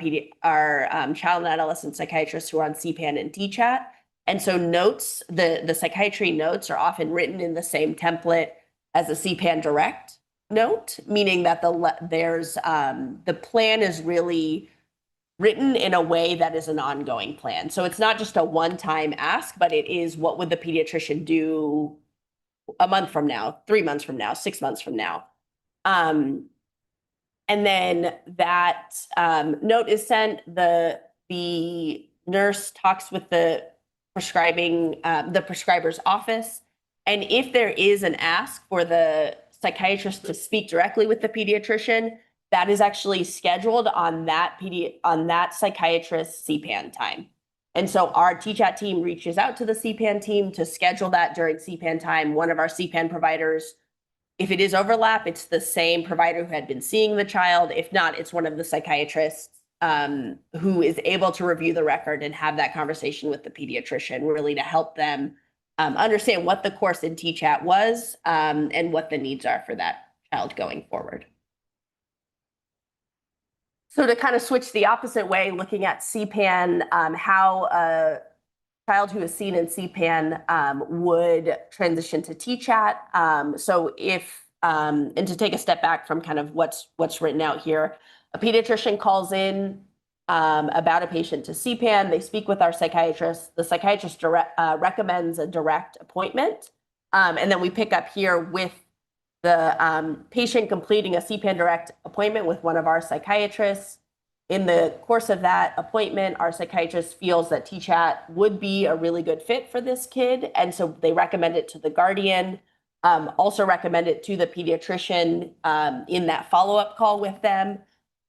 child and adolescent psychiatrists who are on CPAN and TChat. And so notes, the psychiatry notes are often written in the same template as a CPAN direct note, meaning that the plan is really written in a way that is an ongoing plan. So it's not just a one-time ask, but it is what would the pediatrician do a month from now, 3 months from now, 6 months from now. And then that note is sent, the nurse talks with the prescriber's office. And if there is an ask for the psychiatrist to speak directly with the pediatrician, that is actually scheduled on that psychiatrist's CPAN time. And so our TChat team reaches out to the CPAN team to schedule that during CPAN time. One of our CPAN providers, if it is overlap, it's the same provider who had been seeing the child. If not, it's one of the psychiatrists who is able to review the record and have that conversation with the pediatrician, really to help them understand what the course in TChat was and what the needs are for that child going forward. So to kind of switch the opposite way, looking at CPAN, how a child who is seen in CPAN would transition to TChat. So if, and to take a step back from kind of what's written out here, a pediatrician calls in about a patient to CPAN, they speak with our psychiatrist, the psychiatrist recommends a direct appointment. And then we pick up here with the patient completing a CPAN direct appointment with one of our psychiatrists. In the course of that appointment, our psychiatrist feels that TChat would be a really good fit for this kid. And so they recommend it to the guardian, also recommend it to the pediatrician in that follow-up call with them.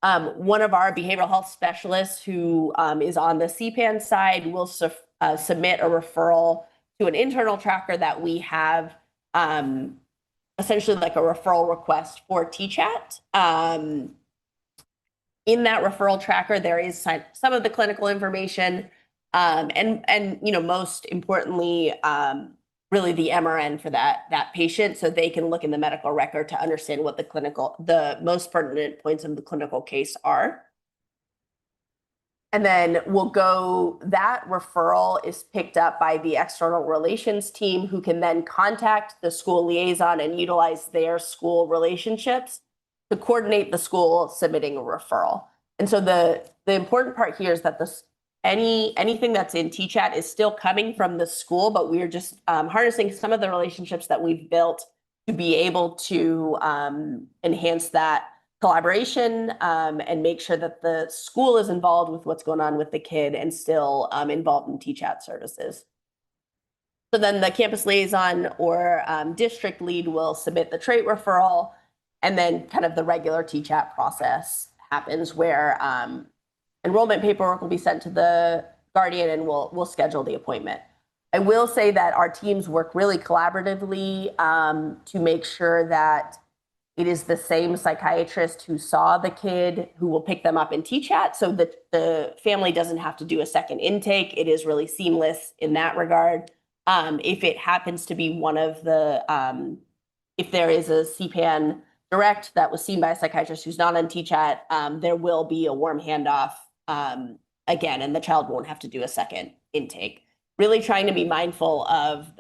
One of our behavioral health specialists who is on the CPAN side will submit a referral to an internal tracker that we have, essentially like a referral request for TChat. In that referral tracker, there is some of the clinical information, and you know, most importantly, really the MRN for that patient, so they can look in the medical record to understand what the most pertinent points of the clinical case are. And then that referral is picked up by the external relations team, who can then contact the school liaison and utilize their school relationships to coordinate the school submitting a referral. And so the important part here is that anything that's in TChat is still coming from the school, but we're just harnessing some of the relationships that we've built to be able to enhance that collaboration and make sure that the school is involved with what's going on with the kid and still involved in TChat services. So then the campus liaison or district lead will submit the trait referral, and then kind of the regular TChat process happens where enrollment paperwork will be sent to the guardian and we'll schedule the appointment. I will say that our teams work really collaboratively to make sure that it is the same psychiatrist who saw the kid who will pick them up in TChat, so that the family doesn't have to do a second intake. It is really seamless in that regard. If it happens to be one of the, if there is a CPAN direct that was seen by a psychiatrist who's not on TChat, there will be a warm handoff again, and the child won't have to do a second intake. Really trying to be mindful of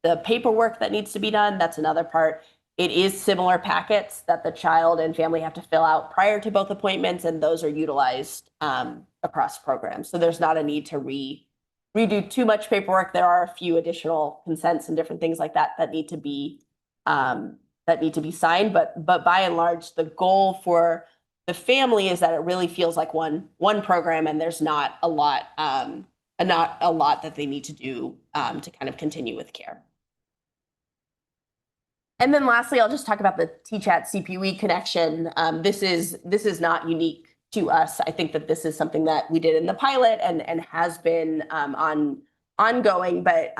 the paperwork that needs to be done. That's another part. It is similar packets that the child and family have to fill out prior to both appointments, and those are utilized across programs. So there's not a need to redo too much paperwork. There are a few additional consents and different things like that that need to be signed. But by and large, the goal for the family is that it really feels like one program, and there's not a lot that they need to do to kind of continue with care. And then lastly, I'll just talk about the TChat CPUE connection. This is not unique to us. I think that this is something that we did in the pilot and has been ongoing, but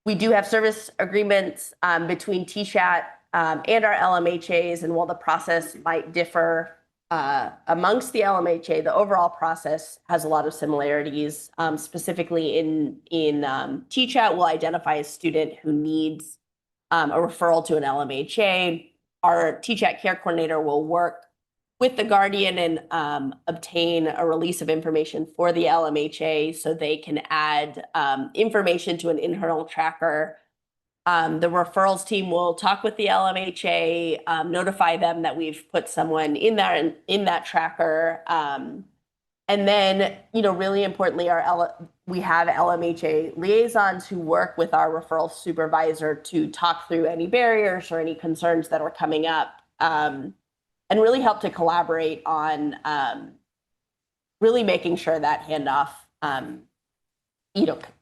we do have service agreements between TChat and our LMHAs, and while the process might differ amongst the LMHA, the overall process has a lot of similarities. Specifically in TChat, we'll identify a student who needs a referral to an LMHA. Our TChat care coordinator will work with the guardian and obtain a release of information for the LMHA so they can add information to an internal tracker. The referrals team will talk with the LMHA, notify them that we've put someone in that tracker. And then, you know, really importantly, we have LMHA liaisons who work with our referral supervisor to talk through any barriers or any concerns that are coming up, and really help to collaborate on really making sure that handoff,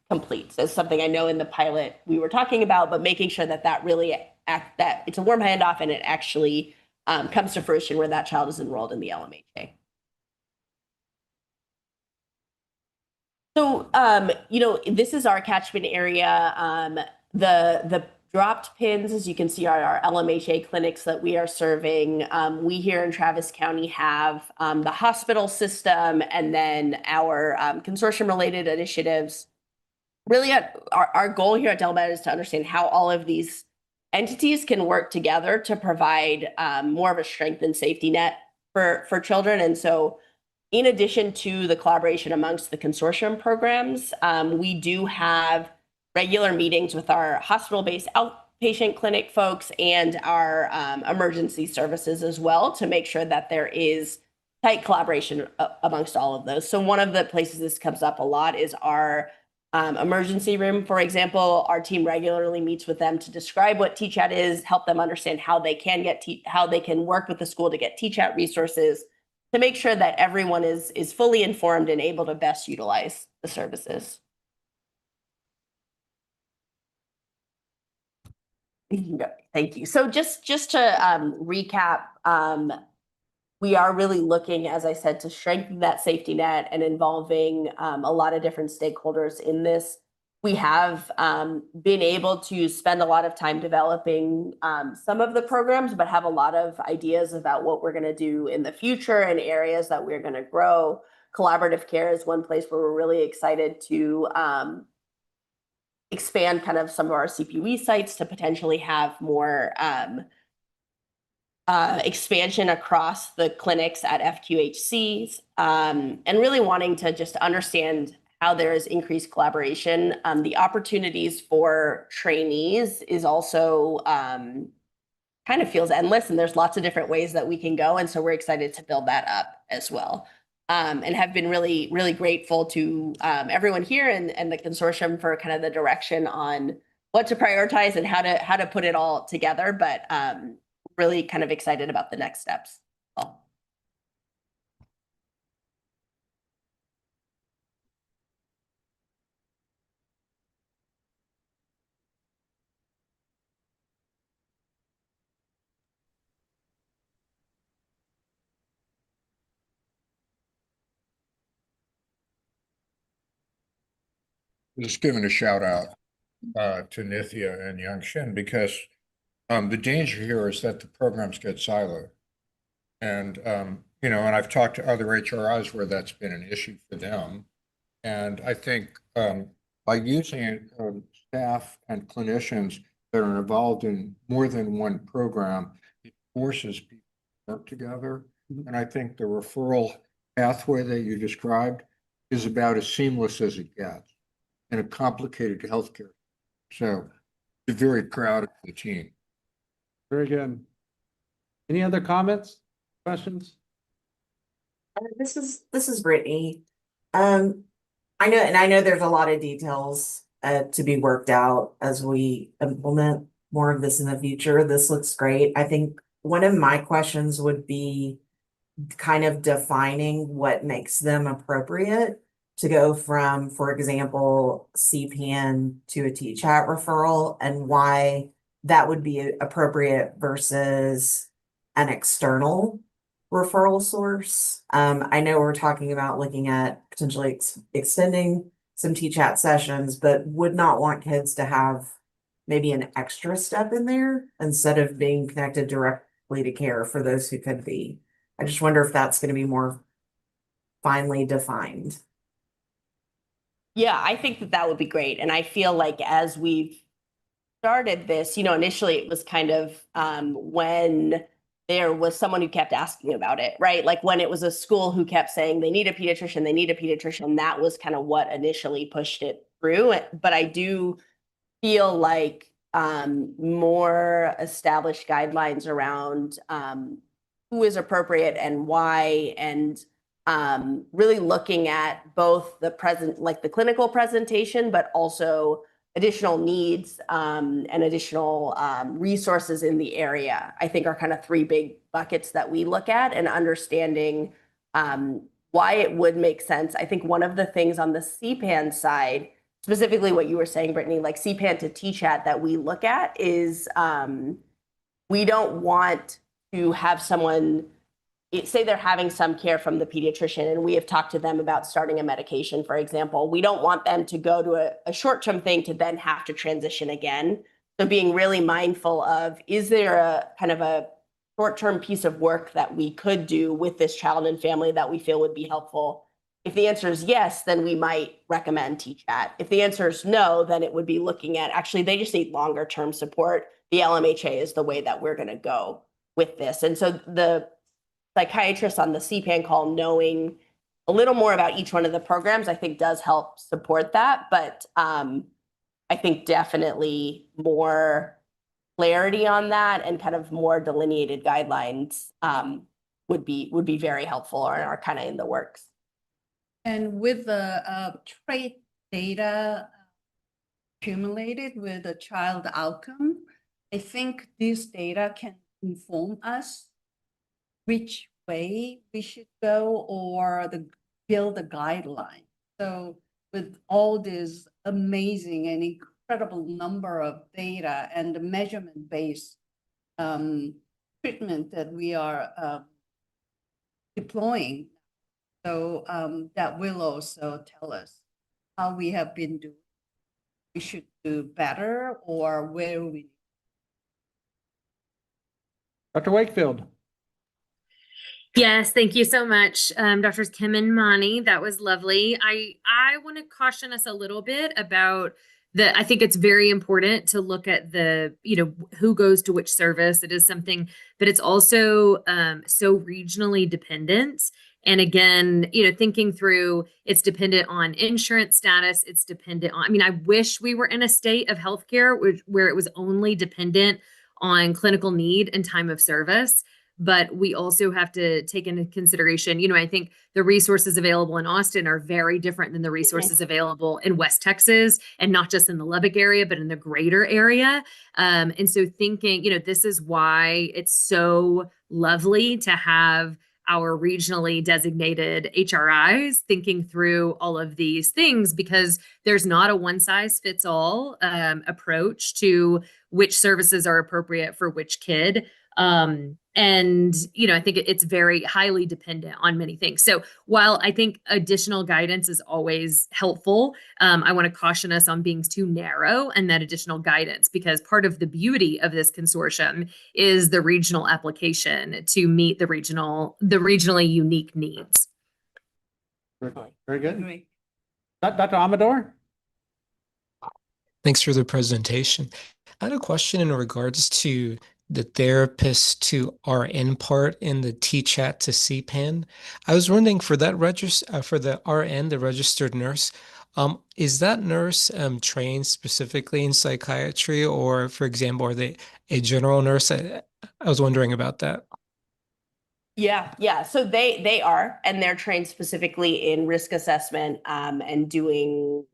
completes. As something I know in the pilot we were talking about, but making sure that really that it's a warm handoff and it actually comes to fruition where that child is enrolled in the LMHA. So, this is our catchment area. The dropped pins, as you can see, are our LMHA clinics that we are serving. We here in Travis County have the hospital system, and then our consortium-related initiatives. Really, our goal here at Delmed is to understand how all of these entities can work together to provide more of a strengthened safety net for children. And so in addition to the collaboration amongst the consortium programs, we do have regular meetings with our hospital-based outpatient clinic folks and our emergency services as well to make sure that there is tight collaboration amongst all of those. So one of the places this comes up a lot is our emergency room, for example. Our team regularly meets with them to describe what TChat is, help them understand how they can how they can work with the school to get TChat resources, to make sure that everyone is fully informed and able to best utilize the services. Thank you. So just to recap, we are really looking, as I said, to strengthen that safety net and involving a lot of different stakeholders in this. We have been able to spend a lot of time developing some of the programs, but have a lot of ideas about what we're going to do in the future and areas that we're going to grow. Collaborative care is one place where we're really excited to expand kind of some of our CPE sites to potentially have more expansion across the clinics at FQHCs, and really wanting to just understand how there is increased collaboration. The opportunities for trainees is also kind of feels endless, and there's lots of different ways that we can go. And so we're excited to build that up as well. And have been really, really grateful to everyone here and the consortium for kind of the direction on what to prioritize and how to put it all together. But really kind of excited about the next steps. Just giving a shout out to Nithya and Youngshin, because the danger here is that the programs get siloed. And, you know, and I've talked to other HRIs where that's been an issue for them. And I think by using staff and clinicians that are involved in more than one program, it forces people to work together. And I think the referral pathway that you described is about as seamless as it gets in a complicated healthcare. So I'm very proud of the team. Very good. Any other comments, questions? This is Brittany. I know there's a lot of details to be worked out as we implement more of this in the future. This looks great. I think one of my questions would be kind of defining what makes them appropriate to go from, for example, CPN to a TChat referral, and why that would be appropriate versus an external referral source. I know we're talking about looking at potentially extending some TChat sessions, but would not want kids to have maybe an extra step in there instead of being connected directly to care for those who could be. I just wonder if that's going to be more finely defined. Yeah, I think that would be great. And I feel like as we've started this, you know, initially it was kind of when there was someone who kept asking about it, right? Like when it was a school who kept saying they need a pediatrician, that was kind of what initially pushed it through. But I do feel like more established guidelines around who is appropriate and why, and really looking at both the the clinical presentation, but also additional needs and additional resources in the area, I think are kind of three big buckets that we look at, and understanding why it would make sense. I think one of the things on the CPAN side, specifically what you were saying, Brittany, like CPAN to TChat that we look at is we don't want to have someone say they're having some care from the pediatrician and we have talked to them about starting a medication, for example. We don't want them to go to a short-term thing to then have to transition again. So being really mindful of, is there a kind of a short-term piece of work that we could do with this child and family that we feel would be helpful? If the answer is yes, then we might recommend TChat. If the answer is no, then it would be looking at, actually, they just need longer-term support. The LMHA is the way that we're going to go with this. And so the psychiatrist on the CPAN call knowing a little more about each one of the programs, I think does help support that. But I think definitely more clarity on that and kind of more delineated guidelines would be very helpful or are kind of in the works. And with the trait data accumulated with the child outcome, I think this data can inform us which way we should go or build a guideline. So with all this amazing and incredible number of data and the measurement-based treatment that we are deploying, so that will also tell us how we have been doing. We should do better or where we. Dr. Wakefield. Yes, thank you so much, Drs. Kim and Mani. That was lovely. I want to caution us a little bit about I think it's very important to look at who goes to which service. It is something, but it's also so regionally dependent. And again, thinking through, it's dependent on insurance status. It's dependent on, I wish we were in a state of healthcare where it was only dependent on clinical need and time of service. But we also have to take into consideration, I think the resources available in Austin are very different than the resources available in West Texas, and not just in the Lubbock area, but in the greater area. And so thinking, this is why it's so lovely to have our regionally designated HRIs thinking through all of these things, because there's not a one size fits all approach to which services are appropriate for which kid. And, I think it's very highly dependent on many things. So while I think additional guidance is always helpful, I want to caution us on being too narrow and that additional guidance, because part of the beauty of this consortium is the regional application to meet the regionally unique needs. Very good. Dr. Amador? Thanks for the presentation. I had a question in regards to the therapist to RN part in the TChat to CPAN. I was wondering for that for the RN, the registered nurse, is that nurse trained specifically in psychiatry, or for example, are they a general nurse? I was wondering about that. Yeah. So they are, and they're trained specifically in risk assessment and doing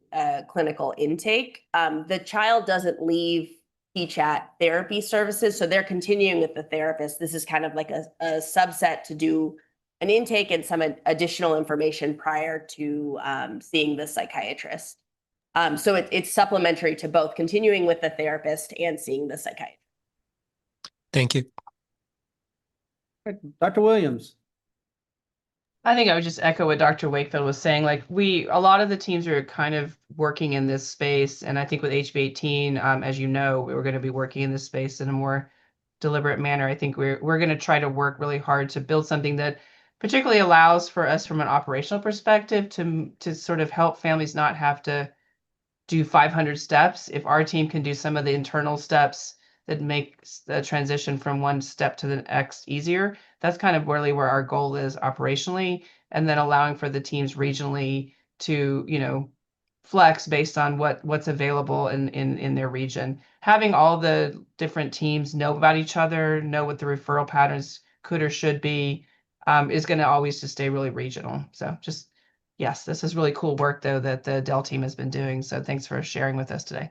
clinical intake. The child doesn't leave TChat therapy services, so they're continuing with the therapist. This is kind of like a subset to do an intake and some additional information prior to seeing the psychiatrist. So it's supplementary to both continuing with the therapist and seeing the psychiatrist. Thank you. Dr. Williams. I think I would just echo what Dr. Wakefield was saying. Like a lot of the teams are kind of working in this space. And I think with HB18, as you know, we're going to be working in this space in a more deliberate manner. I think we're going to try to work really hard to build something that particularly allows for us from an operational perspective to sort of help families not have to do 500 steps. If our team can do some of the internal steps that makes the transition from one step to the next easier, that's kind of really where our goal is operationally, and then allowing for the teams regionally to flex based on what's available in their region. Having all the different teams know about each other, know what the referral patterns could or should be, is going to always just stay really regional. So just yes, this is really cool work though that the Dell team has been doing. So thanks for sharing with us today.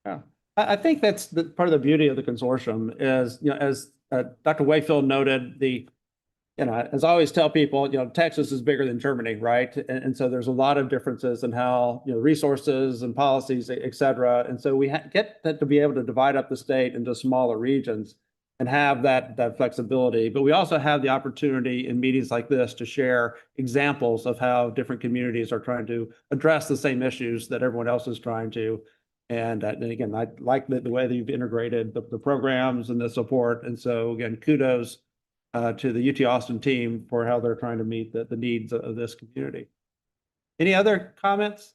Yeah. I think that's part of the beauty of the consortium is, as Dr. Wakefield noted, as I always tell people, Texas is bigger than Germany, right? And so there's a lot of differences in how, resources and policies, et cetera. And so we get that to be able to divide up the state into smaller regions and have that flexibility. But we also have the opportunity in meetings like this to share examples of how different communities are trying to address the same issues that everyone else is trying to. And again, I like the way that you've integrated the programs and the support. And so again, kudos to the UT Austin team for how they're trying to meet the needs of this community. Any other comments?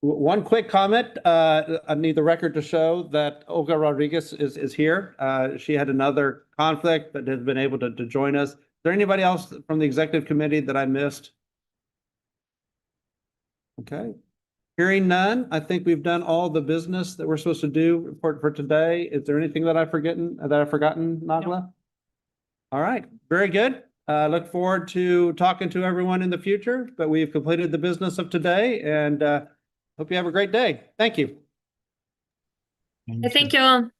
One quick comment, I need the record to show that Olga Rodriguez is here. She had another conflict, but has been able to join us. Is there anybody else from the executive committee that I missed? Okay. Hearing none, I think we've done all the business that we're supposed to do for today. Is there anything that I've forgotten, Nagla? All right, very good. Look forward to talking to everyone in the future, but we've completed the business of today and hope you have a great day. Thank you. Thank you all.